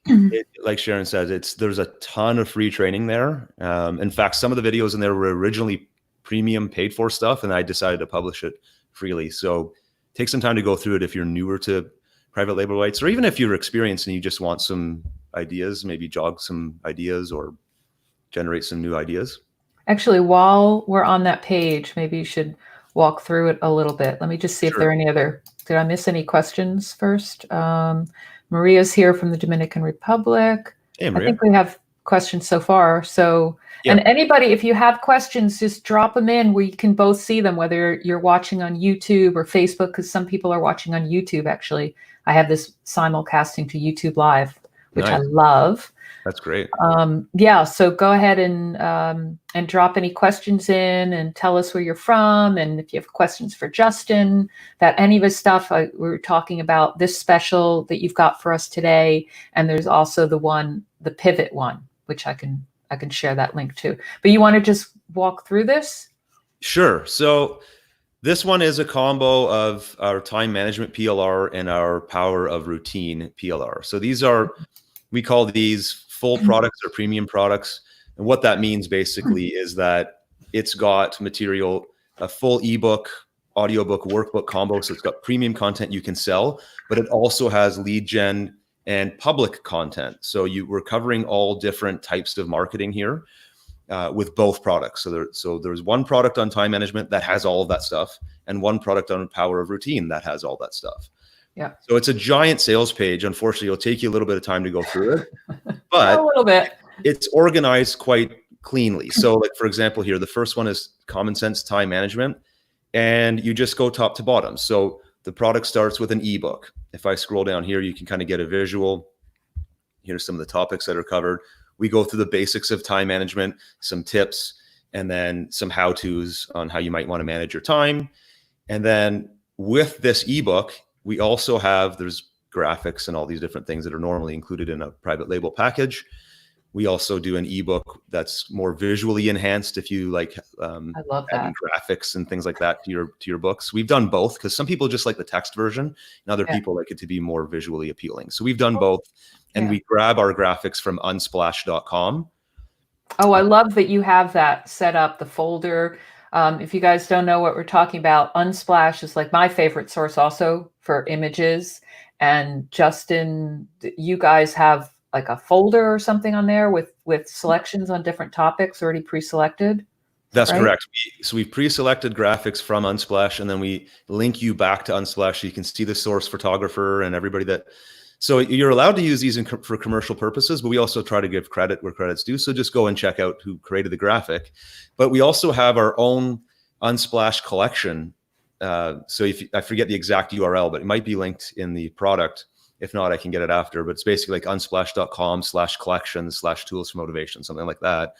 Speaker 2: like Sharon says, there's a ton of free training there. In fact, some of the videos in there were originally premium paid for stuff, and I decided to publish it freely. So take some time to go through it if you're newer to private label rights, or even if you're experienced and you just want some ideas, maybe jog some ideas or generate some new ideas. Actually,
Speaker 1: while we're on that page, maybe you should walk through it a little bit. Let me just see if there are any other, did I miss any questions first? Maria's here from the Dominican Republic.
Speaker 2: Hey, Maria.
Speaker 1: I think we have questions so far. So, and anybody, if you have questions, just drop them in where you can both see them, whether you're watching on YouTube or Facebook, because some people are watching on YouTube, actually. I have this simulcasting to YouTube Live, which I love.
Speaker 2: That's great.
Speaker 1: So go ahead and drop any questions in and tell us where you're from. And if you have questions for Justin, about any of his stuff, we were talking about this special that you've got for us today. And there's also the pivot one, which I can share that link to. But you want to just walk through this?
Speaker 2: Sure. So this one is a combo of our time management PLR and our power of routine PLR. So we call these full products or premium products. And what that means basically is that it's got material, a full ebook, audiobook, workbook combo. So it's got premium content you can sell, but it also has lead gen and public content. So we're covering all different types of marketing here with both products. So there's one product on time management that has all of that stuff, and one product on power of routine that has all that stuff.
Speaker 1: Yeah.
Speaker 2: So it's a giant sales page. Unfortunately, it'll take you a little bit of time to go through it, but
Speaker 1: a little bit.
Speaker 2: It's organized quite cleanly. So like, for example, here, the first one is common sense time management, and you just go top to bottom. So the product starts with an ebook. If I scroll down here, you can kind of get a visual. Here's some of the topics that are covered. We go through the basics of time management, some tips, and then some how-tos on how you might want to manage your time. And then with this ebook, we also there's graphics and all these different things that are normally included in a private label package. We also do an ebook that's more visually enhanced if you like
Speaker 1: I love that.
Speaker 2: graphics and things like that to your books. We've done both because some people just like the text version and other people like it to be more visually appealing. So we've done both, and we grab our graphics from unsplash.com.
Speaker 1: Oh, I love that you have that set up, the folder. If you guys don't know what we're talking about, Unsplash is like my favorite source also for images. And Justin, you guys have like a folder or something on there with selections on different topics already pre-selected.
Speaker 2: That's correct. So we pre-selected graphics from Unsplash, and then we link you back to Unsplash so you can see the source photographer and everybody that. So you're allowed to use these for commercial purposes, but we also try to give credit where credit's due. So just go and check out who created the graphic. But we also have our own Unsplash collection So I forget the exact URL, but it might be linked in the product. If not, I can get it after. But it's basically like unsplash.com/collections/tools for motivation, something like that.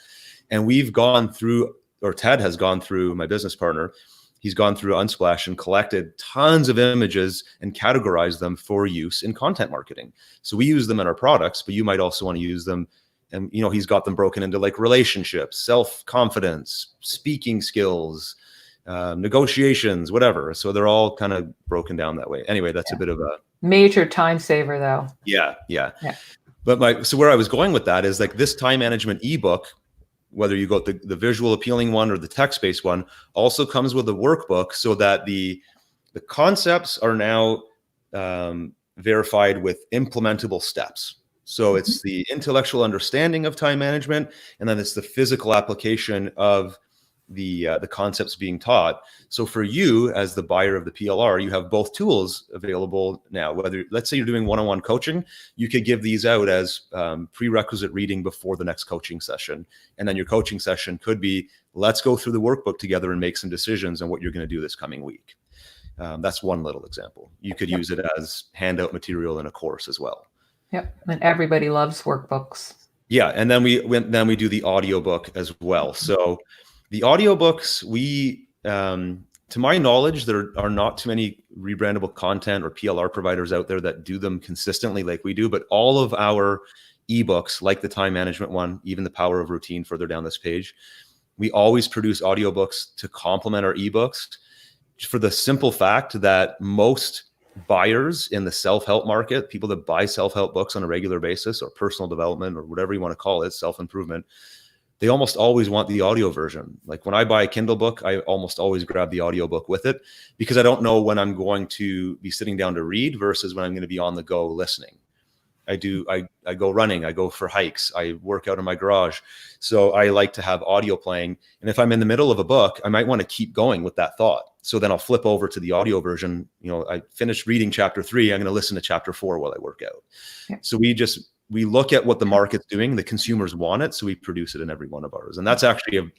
Speaker 2: And we've gone through, or Ted has gone through, my business partner, he's gone through Unsplash and collected tons of images and categorized them for use in content marketing. So we use them in our products, but you might also want to use them. And, he's got them broken into like relationships, self-confidence, speaking skills, negotiations, whatever. So they're all kind of broken down that way. Anyway, that's a bit of a
Speaker 1: major time saver though.
Speaker 2: Yeah. But so where I was going with that is like this time management ebook, whether you go the visual appealing one or the text-based one, also comes with a workbook so that the concepts are now verified with implementable steps. So it's the intellectual understanding of time management, and then it's the physical application of the concepts being taught. So for you as the buyer of the PLR, you have both tools available now. Whether, let's say you're doing one-on-one coaching, you could give these out as prerequisite reading before the next coaching session. And then your coaching session could be, let's go through the workbook together and make some decisions on what you're going to do this coming week. That's one little example. You could use it as handout material in a course as well.
Speaker 1: Yep, and everybody loves workbooks.
Speaker 2: Yeah, and then we do the audiobook as well. So the audiobooks, to my knowledge, there are not too many rebrandable content or PLR providers out there that do them consistently like we do, but all of our ebooks, like the time management one, even the power of routine further down this page, we always produce audiobooks to complement our ebooks, for the simple fact that most buyers in the self-help market, people that buy self-help books on a regular basis, or personal development, or whatever you want to call it, self-improvement, they almost always want the audio version. Like when I buy a Kindle book, I almost always grab the audio book with it, because I don't know when I'm going to be sitting down to read versus when I'm going to be on the go listening. I go running, I go for hikes, I work out in my garage. So I like to have audio playing. And if I'm in the middle of a book, I might want to keep going with that thought. So then I'll flip over to the audio version. I finished reading chapter 3. I'm going to listen to chapter 4 while I work out. Yeah. So we look at what the market's doing, the consumers want it, so we produce it in every one of ours. And that's actually,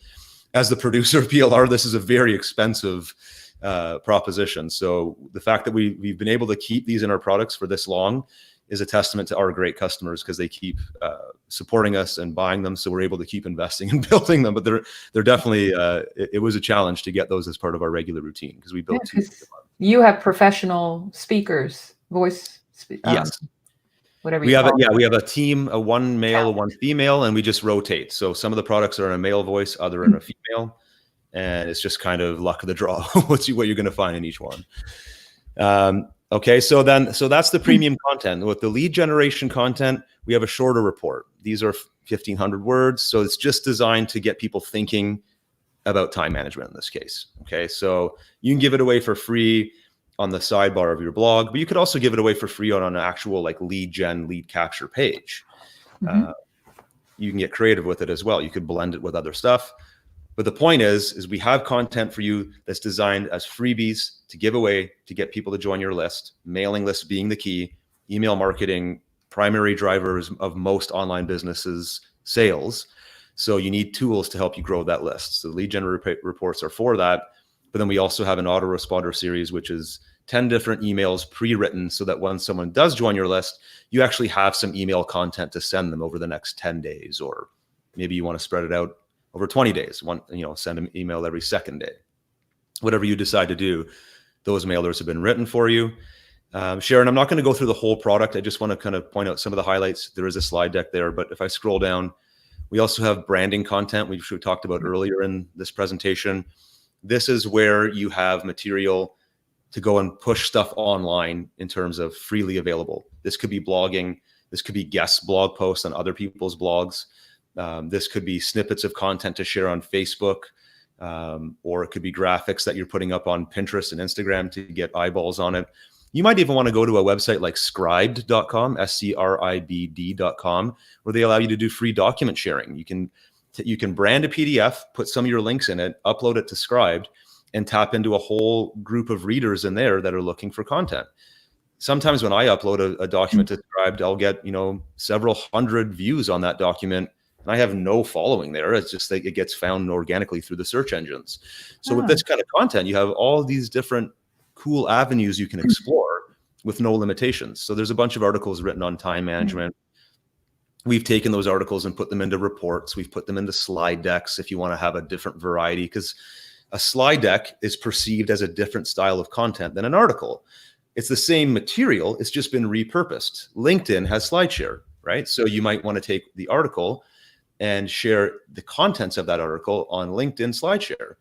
Speaker 2: as the producer of PLR, this is a very expensive proposition. So the fact that we've been able to keep these in our products for this long is a testament to our great customers, because they keep supporting us and buying them. So we're able to keep investing and building them. But they're definitely, it was a challenge to get those as part of our regular routine, because we built two.
Speaker 1: You have professional speakers, voice.
Speaker 2: Yes.
Speaker 1: Whatever
Speaker 2: we have we have a team, a one male, one female, and we just rotate. So some of the products are in a male voice, other in a female, and it's just kind of luck of the draw what you're going to find in each one. Okay, so that's the premium content. With the lead generation content, we have a shorter report. These are 1,500 words, so it's just designed to get people thinking about time management in this case. Okay, so you can give it away for free on the sidebar of your blog, but you could also give it away for free on an actual like lead capture page. You can get creative with it as well. You could blend it with other stuff. But the point is we have content for you that's designed as freebies to give away, to get people to join your list, mailing lists being the key, email marketing, primary drivers of most online businesses' sales. So you need tools to help you grow that list. So lead gen reports are for that. But then we also have an autoresponder series, which is 10 different emails pre-written, so that when someone does join your list, you actually have some email content to send them over the next 10 days, or maybe you want to spread it out over 20 days, send an email every second day. Whatever you decide to do, those mailers have been written for you. Sharon, I'm not going to go through the whole product. I just want to kind of point out some of the highlights. There is a slide deck there, but if I scroll down, we also have branding content, which we talked about earlier in this presentation. This is where you have material to go and push stuff online in terms of freely available. This could be blogging. This could be guest blog posts on other people's blogs. This could be snippets of content to share on Facebook, or it could be graphics that you're putting up on Pinterest and Instagram to get eyeballs on it. You might even want to go to a website like scribd.com, scribd.com, where they allow you to do free document sharing. You can brand a PDF, put some of your links in it, upload it to Scribd, and tap into a whole group of readers in there that are looking for content. Sometimes when I upload a document to Scribd, I'll get several hundred views on that document and I have no following there. It's just that it gets found organically through the search engines. So with
Speaker 1: Oh.
Speaker 2: this kind of content, you have all these different cool avenues you can explore with no limitations. So there's a bunch of articles written on time management. We've taken those articles and put them into reports. We've put them into slide decks if you want to have a different variety, because a slide deck is perceived as a different style of content than an article. It's the same material, it's just been repurposed. LinkedIn has SlideShare, right? So you might want to take the article and share the contents of that article on LinkedIn SlideShare.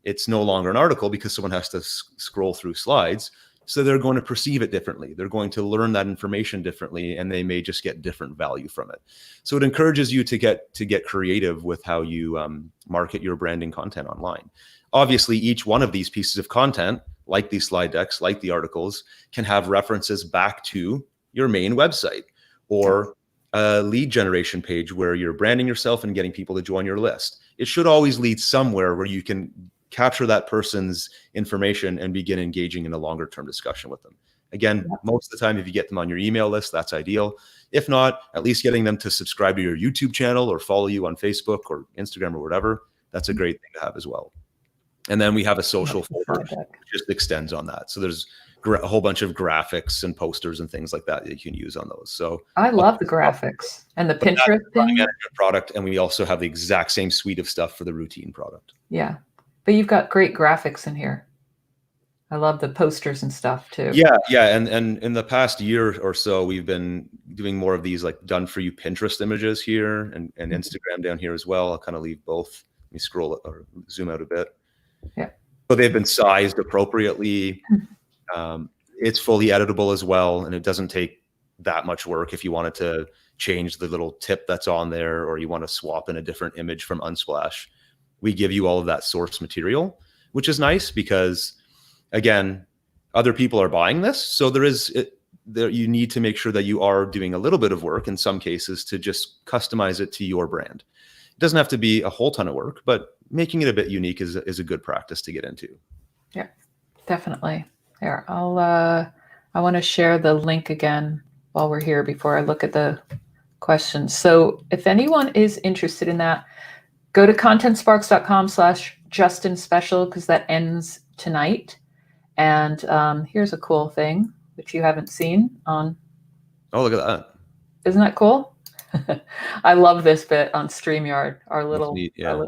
Speaker 2: It's no longer an article because someone has to scroll through slides. So they're going to perceive it differently. They're going to learn that information differently, and they may just get different value from it. So it encourages you to get creative with how you market your branding content online. Obviously, each one of these pieces of content, like these slide decks, like the articles, can have references back to your main website or a lead generation page where you're branding yourself and getting people to join your list. It should always lead somewhere where you can capture that person's information and begin engaging in a longer term discussion with them. Again, most of the time, if you get them on your email list, that's ideal. If not, at least getting them to subscribe to your YouTube channel or follow you on Facebook or Instagram or whatever, that's a great thing to have as well. And then we have a social folder that just extends on that. So there's a whole bunch of graphics and posters and things like that you can use on those. So
Speaker 1: I love the graphics and the Pinterest thing.
Speaker 2: Management product, and we also have the exact same suite of stuff for the routine product.
Speaker 1: Yeah, but you've got great graphics in here. I love the posters and stuff too.
Speaker 2: Yeah, and in the past year or so, we've been doing more of these like done for you Pinterest images here and Instagram down here as well. I'll kind of leave both. Let me scroll or zoom out a bit.
Speaker 1: Yeah.
Speaker 2: So they've been sized appropriately. It's fully editable as well, and it doesn't take that much work if you wanted to change the little tip that's on there, or you want to swap in a different image from Unsplash. We give you all of that source material, which is nice because, again, other people are buying this. So you need to make sure that you are doing a little bit of work in some cases to just customize it to your brand. It doesn't have to be a whole ton of work, but making it a bit unique is a good practice to get into.
Speaker 1: Yeah, definitely. There, I want to share the link again while we're here before I look at the questions. So if anyone is interested in that, go to contentsparks.com/Justin special, because that ends tonight. And here's a cool thing, which you haven't seen on.
Speaker 2: Oh, look at that.
Speaker 1: Isn't that cool? I love this bit on StreamYard, our little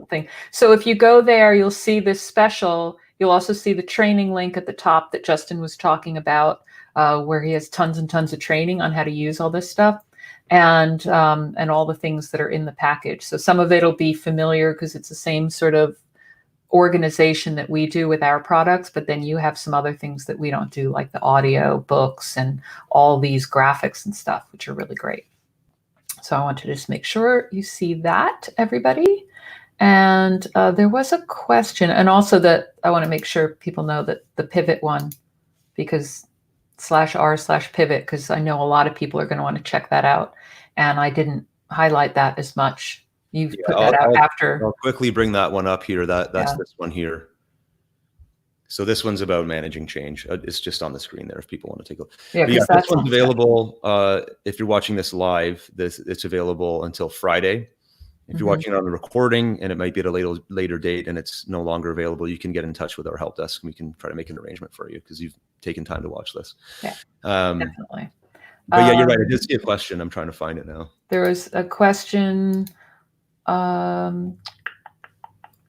Speaker 1: thing. So if you go there, you'll see this special. You'll also see the training link at the top that Justin was talking about, where he has tons and tons of training on how to use all this stuff, and all the things that are in the package. So some of it'll be familiar because it's the same sort of organization that we do with our products, but then you have some other things that we don't do, like the audio books and all these graphics and stuff, which are really great. So I want to just make sure you see that, everybody. And there was a question, and also that I want to make sure people know that the pivot one, because /r/pivot, because I know a lot of people are going to want to check that out. And I didn't highlight that as much. You've put that out after.
Speaker 2: I'll quickly bring that one up here. That's this one here. So this one's about managing change. It's just on the screen there if people want to take a look. Yeah, this one's available. If you're watching this live, it's available until Friday. If you're watching it on the recording and it might be at a later date and it's no longer available, you can get in touch with our help desk and we can try to make an arrangement for you because you've taken time to watch this.
Speaker 1: Yeah, definitely.
Speaker 2: But yeah, you're right. I did see a question. I'm trying to find it now.
Speaker 1: There was a question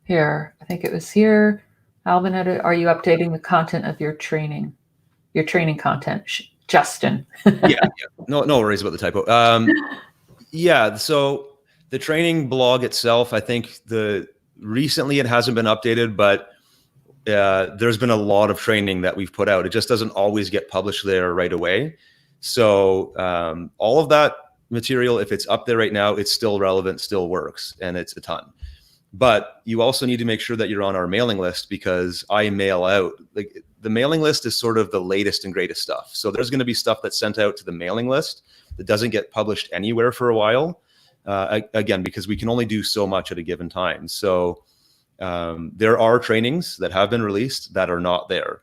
Speaker 1: here. I think it was here. Alvin, are you updating the content of your training content, Justin?
Speaker 2: yeah. No worries about the typo. Yeah. So the training blog itself, I think recently it hasn't been updated, but there's been a lot of training that we've put out. It just doesn't always get published there right away. So all of that material, if it's up there right now, it's still relevant, still works, and it's a ton. But you also need to make sure that you're on our mailing list, because I mail out, like, the mailing list is sort of the latest and greatest stuff. So there's going to be stuff that's sent out to the mailing list that doesn't get published anywhere for a while. Again, because we can only do so much at a given time. So there are trainings that have been released that are not there.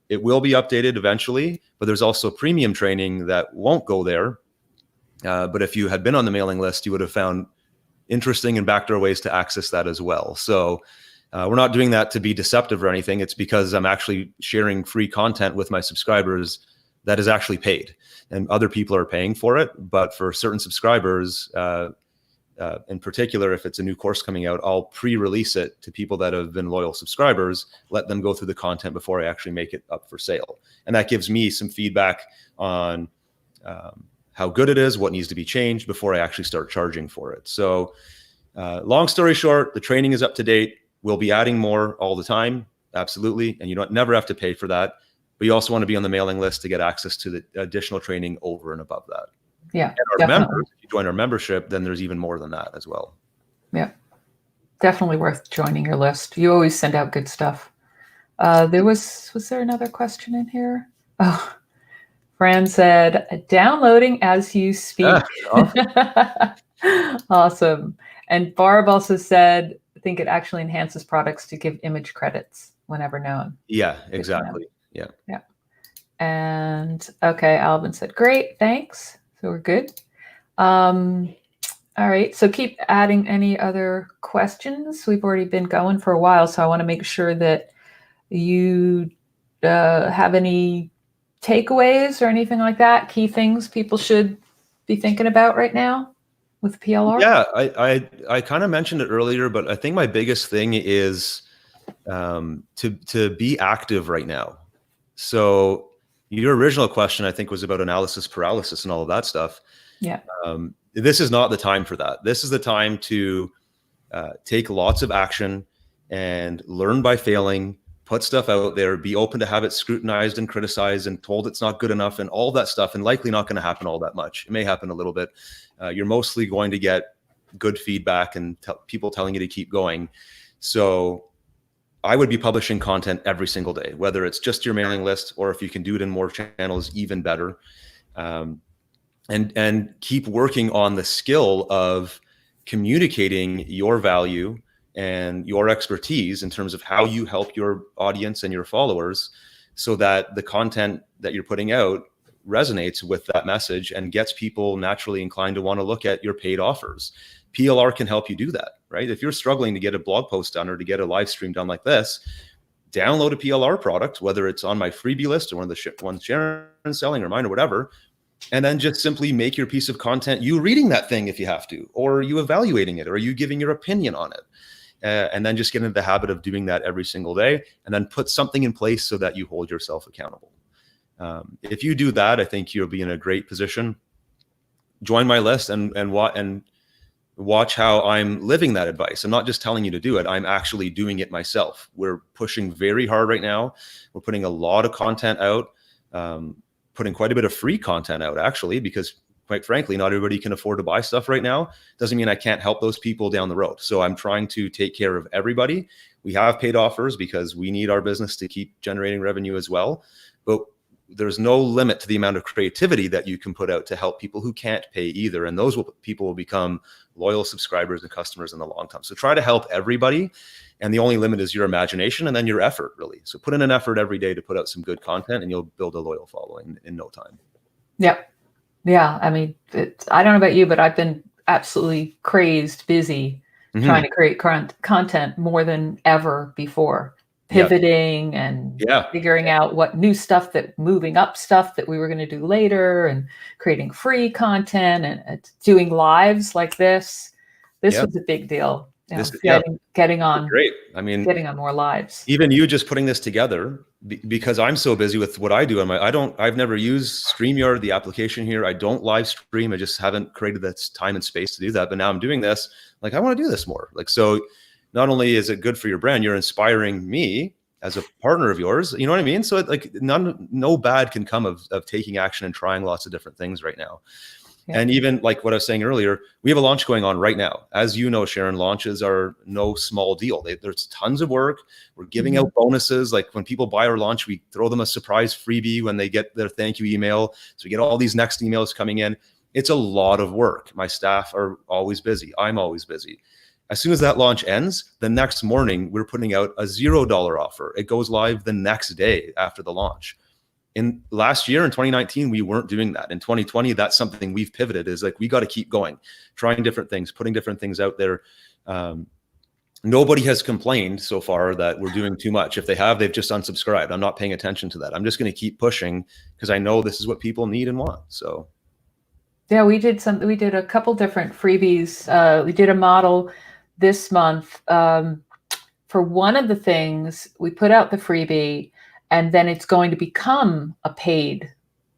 Speaker 2: It will be updated eventually, but there's also premium training that won't go there. But if you had been on the mailing list, you would have found interesting and backdoor ways to access that as well. So we're not doing that to be deceptive or anything. It's because I'm actually sharing free content with my subscribers that is actually paid, and other people are paying for it. But for certain subscribers, in particular, if it's a new course coming out, I'll pre-release it to people that have been loyal subscribers, let them go through the content before I actually make it up for sale. And that gives me some feedback on how good it is, what needs to be changed before I actually start charging for it. So long story short, the training is up to date. We'll be adding more all the time. Absolutely. And you don't never have to pay for that. But you also want to be on the mailing list to get access to the additional training over and above that.
Speaker 1: Yeah.
Speaker 2: And our members, if you join our membership, then there's even more than that as well.
Speaker 1: Yeah. Definitely worth joining your list. You always send out good stuff. Was there another question in here? Oh, Fran said, downloading as you speak.
Speaker 2: Awesome.
Speaker 1: Awesome. And Barb also said, I think it actually enhances products to give image credits whenever known.
Speaker 2: Yeah, exactly. Yeah.
Speaker 1: Yeah. And okay, Alvin said, great, thanks. So we're good. All right. So keep adding any other questions. We've already been going for a while, so I want to make sure that you have any takeaways or anything like that, key things people should be thinking about right now with PLR.
Speaker 2: Yeah, I kind of mentioned it earlier, but I think my biggest thing is to be active right now. So your original question, I think, was about analysis paralysis and all of that stuff.
Speaker 1: Yeah.
Speaker 2: This is not the time for that. This is the time to take lots of action and learn by failing, put stuff out there, be open to have it scrutinized and criticized and told it's not good enough and all that stuff, and likely not going to happen all that much. It may happen a little bit. You're mostly going to get good feedback and people telling you to keep going. So I would be publishing content every single day, whether it's just your mailing list or if you can do it in more channels, even better. And keep working on the skill of communicating your value and your expertise in terms of how you help your audience and your followers, so that the content that you're putting out resonates with that message and gets people naturally inclined to want to look at your paid offers. PLR can help you do that, right? If you're struggling to get a blog post done or to get a live stream done like this, download a PLR product, whether it's on my freebie list or one of the ones Sharon's selling or mine or whatever, and then just simply make your piece of content, you reading that thing if you have to, or you evaluating it, or you giving your opinion on it. And then just get into the habit of doing that every single day, and then put something in place so that you hold yourself accountable. If you do that, I think you'll be in a great position. Join my list and watch how I'm living that advice. I'm not just telling you to do it. I'm actually doing it myself. We're pushing very hard right now. We're putting a lot of content out, putting quite a bit of free content out, actually, because quite frankly, not everybody can afford to buy stuff right now. Doesn't mean I can't help those people down the road. So I'm trying to take care of everybody. We have paid offers because we need our business to keep generating revenue as well. But there's no limit to the amount of creativity that you can put out to help people who can't pay either. And those people will become loyal subscribers and customers in the long term. So try to help everybody. And the only limit is your imagination and then your effort, really. So put in an effort every day to put out some good content, and you'll build a loyal following in no time.
Speaker 1: Yep. Yeah. I mean, I don't know about you, but I've been absolutely crazed, busy trying to create content more than ever before. Pivoting and figuring out what new stuff moving up stuff that we were going to do later, and creating free content and doing lives like this. This was a big deal. You know, getting on.
Speaker 2: Great. I mean,
Speaker 1: getting on more lives.
Speaker 2: Even you just putting this together, because I'm so busy with what I do. I've never used StreamYard, the application here. I don't live stream. I just haven't created that time and space to do that. But now I'm doing this. Like, I want to do this more. Like, so not only is it good for your brand, you're inspiring me as a partner of yours. You know what I mean? So like no bad can come of taking action and trying lots of different things right now. Yeah. And even like what I was saying earlier, we have a launch going on right now. As you know, Sharon, launches are no small deal. There's tons of work. We're giving out bonuses. Like when people buy our launch, we throw them a surprise freebie when they get their thank you email. So we get all these next emails coming in. It's a lot of work. My staff are always busy. I'm always busy. As soon as that launch ends, the next morning, we're putting out a $0 offer. It goes live the next day after the launch. in last year in 2019, we weren't doing that. In 2020, that's something we've pivoted, is like, we got to keep going, trying different things, putting different things out there. Nobody has complained so far that we're doing too much. If they have, they've just unsubscribed. I'm not paying attention to that. I'm just going to keep pushing because I know this is what people need and want. So
Speaker 1: yeah, we did a couple different freebies. We did a model this month. For one of the things, we put out the freebie, and then it's going to become a paid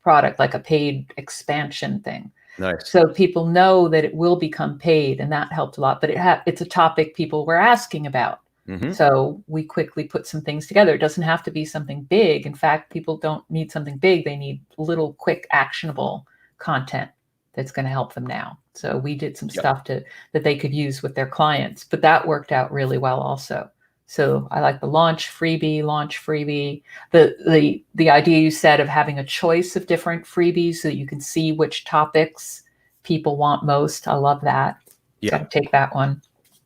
Speaker 1: product, like a paid expansion thing.
Speaker 2: nice.
Speaker 1: So people know that it will become paid, and that helped a lot. But it's a topic people were asking about.
Speaker 2: Mhm.
Speaker 1: So we quickly put some things together. It doesn't have to be something big. In fact, people don't need something big. They need little, quick, actionable content that's going to help them now. So we did some stuff that they could use with their clients, but that worked out really well also. So I like the launch freebie. The idea you said of having a choice of different freebies so that you can see which topics people want most. I love that.
Speaker 2: Yeah.
Speaker 1: Got to take that one.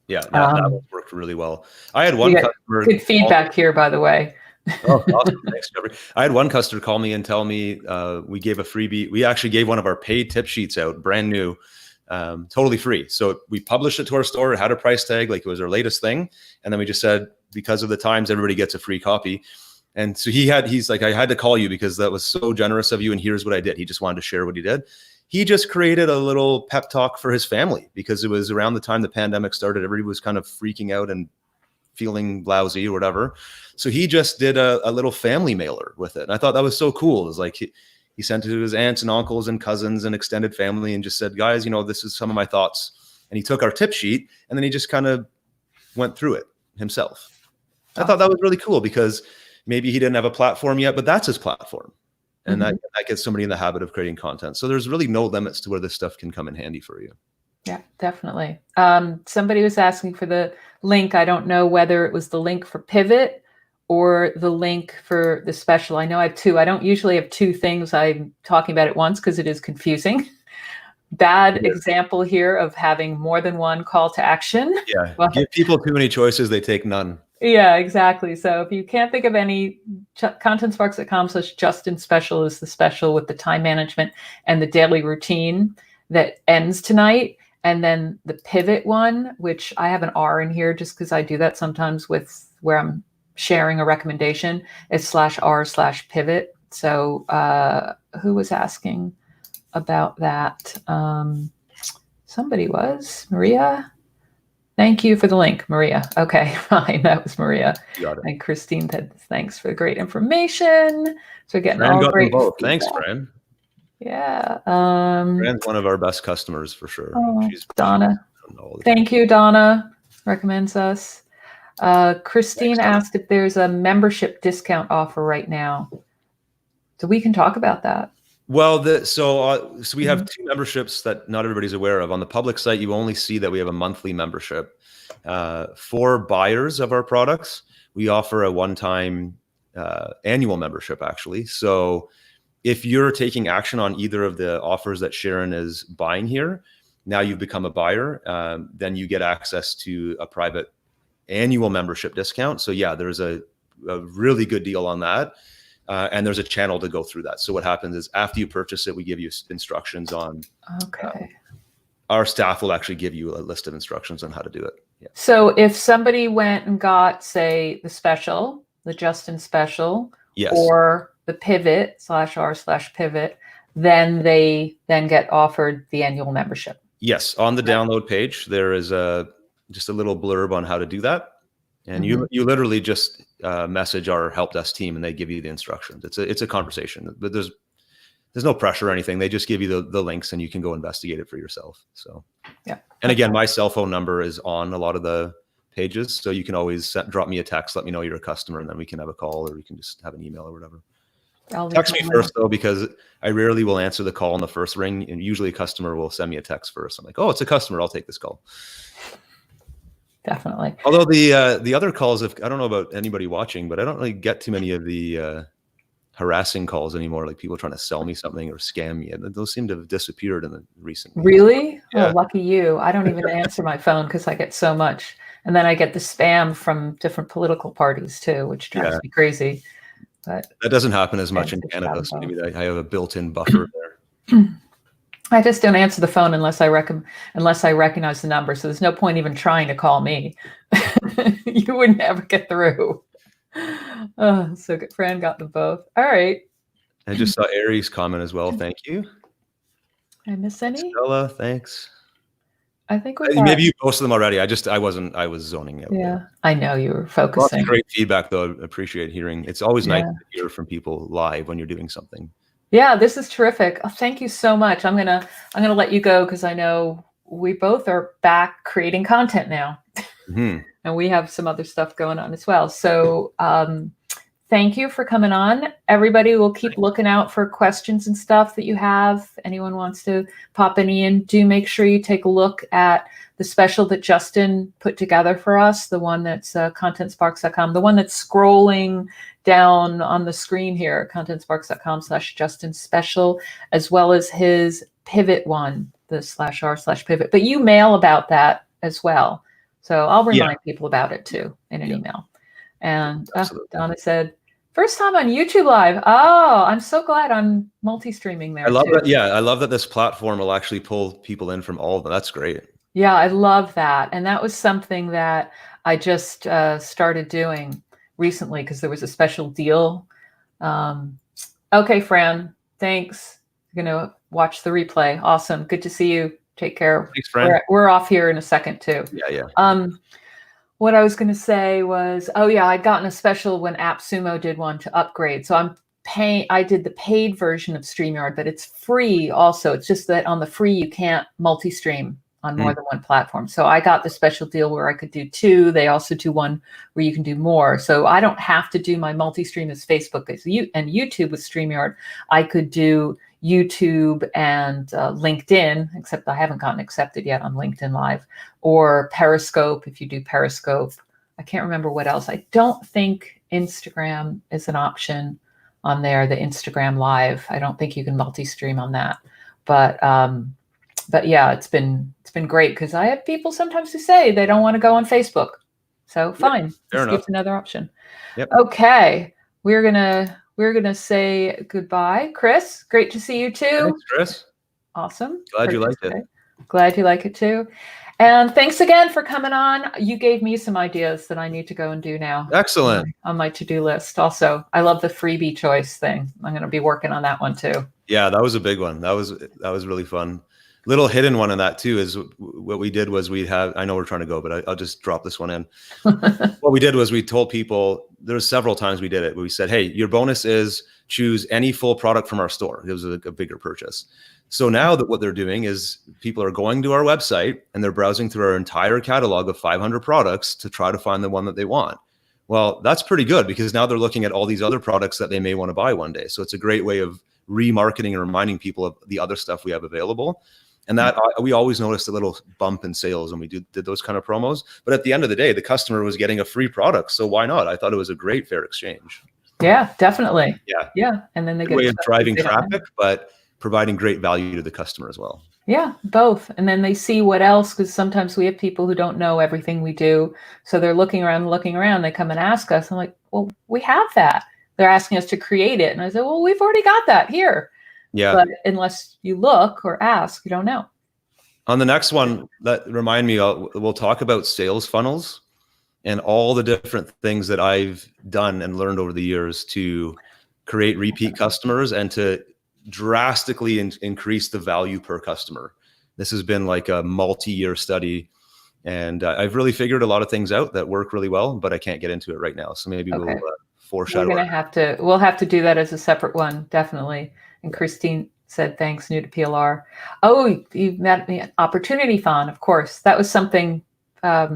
Speaker 2: Yeah, that worked really well. I had one customer.
Speaker 1: Good feedback here, by the way.
Speaker 2: Oh, awesome. Thanks, Jeffrey. I had one customer call me and tell me we gave a freebie. We actually gave one of our paid tip sheets out, brand new, totally free. So we published it to our store, had a price tag, like it was our latest thing. And then we just said, because of the times, everybody gets a free copy. And so he's like, I had to call you because that was so generous of you. And here's what I did. He just wanted to share what he did. He just created a little pep talk for his family because it was around the time the pandemic started. Everybody was kind of freaking out and feeling lousy or whatever. So he just did a little family mailer with it. And I thought that was so cool. It was like he sent it to his aunts and uncles and cousins and extended family and just said, guys, this is some of my thoughts. And he took our tip sheet and then he just kind of went through it himself. I thought that was really cool because maybe he didn't have a platform yet, but that's his platform. And that gets somebody in the habit of creating content. So there's really no limits to where this stuff can come in handy for you.
Speaker 1: Yeah, definitely. Somebody was asking for the link. I don't know whether it was the link for Pivot or the link for the special. I know I have two. I don't usually have two things I'm talking about at once because it is confusing. Bad example here of having more than one call to action.
Speaker 2: Yeah, give people too many choices, they take none.
Speaker 1: Yeah, exactly. So if you can't think of any, contentsparks.com/Justin special is the special with the time management and the daily routine that ends tonight. And then the pivot one, which I have an R in here just because I do that sometimes with where I'm sharing a recommendation, is /R/pivot. So who was asking about that? Somebody was. Maria? Thank you for the link, Maria. Okay, fine. That was Maria.
Speaker 2: Got it.
Speaker 1: And Christine said, thanks for the great information. So getting all great feedback.
Speaker 2: Thanks, Fran.
Speaker 1: Yeah.
Speaker 2: Fran's one of our best customers for sure.
Speaker 1: She's Donna. Thank you, Donna. Recommends us. Christine asked if there's a membership discount offer right now. So we can talk about that.
Speaker 2: Well, so we have two memberships that not everybody's aware of. On the public site, you only see that we have a monthly membership. For buyers of our products, we offer a one-time annual membership, actually. So if you're taking action on either of the offers that Sharon is buying here, now you've become a buyer, then you get access to a private annual membership discount. So yeah, there's a really good deal on that. And there's a channel to go through that. So what happens is after you purchase it, we give you instructions on.
Speaker 1: Okay.
Speaker 2: Our staff will actually give you a list of instructions on how to do it. Yeah.
Speaker 1: So if somebody went and got, say, the special, the Justin special,
Speaker 2: yes, or
Speaker 1: the pivot /R/pivot, then they get offered the annual membership.
Speaker 2: Yes. On the download page, there is just a little blurb on how to do that. And you literally just message our help desk team and they give you the instructions. It's a conversation, but there's no pressure or anything. They just give you the links and you can go investigate it for yourself. So, yeah. And again, my cell phone number is on a lot of the pages. So you can always drop me a text, let me know you're a customer, and then we can have a call or we can just have an email or whatever. Text me first though, because I rarely will answer the call on the first ring. And usually a customer will send me a text first. I'm like, oh, it's a customer. I'll take this call.
Speaker 1: Definitely.
Speaker 2: Although the other calls, I don't know about anybody watching, but I don't really get too many of the harassing calls anymore, like people trying to sell me something or scam me. And those seem to have disappeared in the recent years.
Speaker 1: Really? Yeah. Oh, lucky you. I don't even answer my phone because I get so much. And then I get the spam from different political parties too, which drives me crazy. but
Speaker 2: That doesn't happen as much in
Speaker 1: switched
Speaker 2: Canada,
Speaker 1: out
Speaker 2: so
Speaker 1: of
Speaker 2: maybe
Speaker 1: both.
Speaker 2: I have a built-in buffer there.
Speaker 1: I just don't answer the phone unless I recognize the number. So there's no point even trying to call me. You would never get through. Oh, so good. Fran got them both. All right.
Speaker 2: I just saw Aries comment as well. Thank you.
Speaker 1: Did I miss any?
Speaker 2: Stella, thanks.
Speaker 1: I think we got,
Speaker 2: Maybe you posted them already. I was zoning out.
Speaker 1: yeah, I know you were
Speaker 2: Lots
Speaker 1: focusing.
Speaker 2: of great feedback though. I appreciate hearing. It's always nice
Speaker 1: Yeah.
Speaker 2: to hear from people live when you're doing something.
Speaker 1: Yeah, this is terrific. Oh, thank you so much. I'm gonna let you go because I know we both are back creating content now.
Speaker 2: Mhm.
Speaker 1: And we have some other stuff going on as well. So thank you for coming on. Everybody will keep looking out for questions and stuff that you have. Anyone wants to pop any in, do make sure you take a look at the special that Justin put together for us, the one that's contentsparks.com, the one that's scrolling down on the screen here, contentsparks.com/Justin special, as well as his pivot one, the /r/pivot. But you mail about that as well. So I'll remind people about it too in an email. And Donna said, first time on YouTube Live. Oh, I'm so glad I'm multi-streaming there.
Speaker 2: I love that. Yeah, I love that this platform will actually pull people in from all of them. That's great.
Speaker 1: Yeah, I love that. And that was something that I just started doing recently because there was a special deal. Okay, Fran, thanks. You're going to watch the replay. Awesome. Good to see you. Take care.
Speaker 2: Thanks, Fran.
Speaker 1: We're off here in a second too.
Speaker 2: Yeah.
Speaker 1: What I was going to say was, oh yeah, I'd gotten a special when AppSumo did one to upgrade. So I did the paid version of StreamYard, but it's free also. It's just that on the free, you can't multi-stream on more than one platform. So I got the special deal where I could do 2. They also do one where you can do more. So I don't have to do my multi-stream as Facebook and YouTube with StreamYard. I could do YouTube and LinkedIn, except I haven't gotten accepted yet on LinkedIn Live, or Periscope if you do Periscope. I can't remember what else. I don't think Instagram is an option on there, the Instagram Live. I don't think you can multi-stream on that. But yeah, it's been great because I have people sometimes who say they don't want to go on Facebook. So fine,
Speaker 2: fair enough.
Speaker 1: It's another option.
Speaker 2: Yep.
Speaker 1: Okay, we're gonna say goodbye. Chris, great to see you too.
Speaker 2: Thanks, Chris.
Speaker 1: Awesome.
Speaker 2: Glad you liked it.
Speaker 1: Glad you like it too. And thanks again for coming on. You gave me some ideas that I need to go and do now.
Speaker 2: Excellent.
Speaker 1: On my to-do list. Also, I love the freebie choice thing. I'm going to be working on that one too. Yeah,
Speaker 2: that was a big one. That was really fun. Little hidden one in that too is what we did was I know we're trying to go, but I'll just drop this one in. What we did was we told people, there's several times we did it, where we said, hey, your bonus is choose any full product from our store. It was a bigger purchase. So now that what they're doing is people are going to our website and they're browsing through our entire catalog of 500 products to try to find the one that they want. Well, that's pretty good because now they're looking at all these other products that they may want to buy one day. So it's a great way of remarketing and reminding people of the other stuff we have available. And that we always noticed a little bump in sales when we did those kind of promos. But at the end of the day, the customer was getting a free product. So why not? I thought it was a great fair exchange.
Speaker 1: Yeah, definitely.
Speaker 2: Yeah.
Speaker 1: Yeah. And then they get
Speaker 2: a way of driving traffic, but providing great value to the customer as well.
Speaker 1: Yeah, both. And then they see what else, because sometimes we have people who don't know everything we do. So they're looking around, they come and ask us. I'm like, well, we have that. They're asking us to create it. And I said, well, we've already got that here. Yeah. But unless you look or ask, you don't know.
Speaker 2: On the next one, remind me, we'll talk about sales funnels and all the different things that I've done and learned over the years to create repeat customers and to drastically increase the value per customer. This has been like a multi-year study, and I've really figured a lot of things out that work really well, but I can't get into it right now. So maybe we'll foreshadow.
Speaker 1: We'll have to do that as a separate one, definitely. And Christine said, thanks, new to PLR. Oh, you met me at Opportunity Fund, of course. That was something I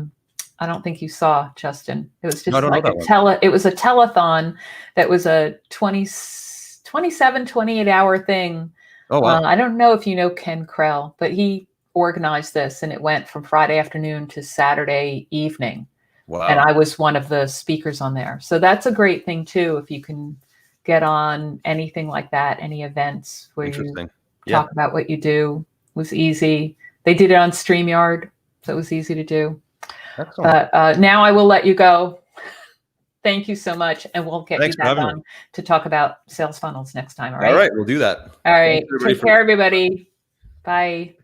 Speaker 1: don't think you saw, Justin. It was just it was a telethon that was a 28 hour thing.
Speaker 2: Oh, wow.
Speaker 1: I don't know if you know Ken Krell, but he organized this and it went from Friday afternoon to Saturday evening.
Speaker 2: Wow.
Speaker 1: And I was one of the speakers on there. So that's a great thing too, if you can get on anything like that, any events where you talk about what you do. It was easy. They did it on StreamYard, so it was easy to do.
Speaker 2: Excellent.
Speaker 1: But now I will let you go. Thank you so much. And we'll get
Speaker 2: Thanks
Speaker 1: you
Speaker 2: for
Speaker 1: back
Speaker 2: having
Speaker 1: on
Speaker 2: me.
Speaker 1: to talk about sales funnels next time. All right.
Speaker 2: All right, we'll do that.
Speaker 1: All right.
Speaker 2: Thanks, everybody,
Speaker 1: Take care, everybody. Bye.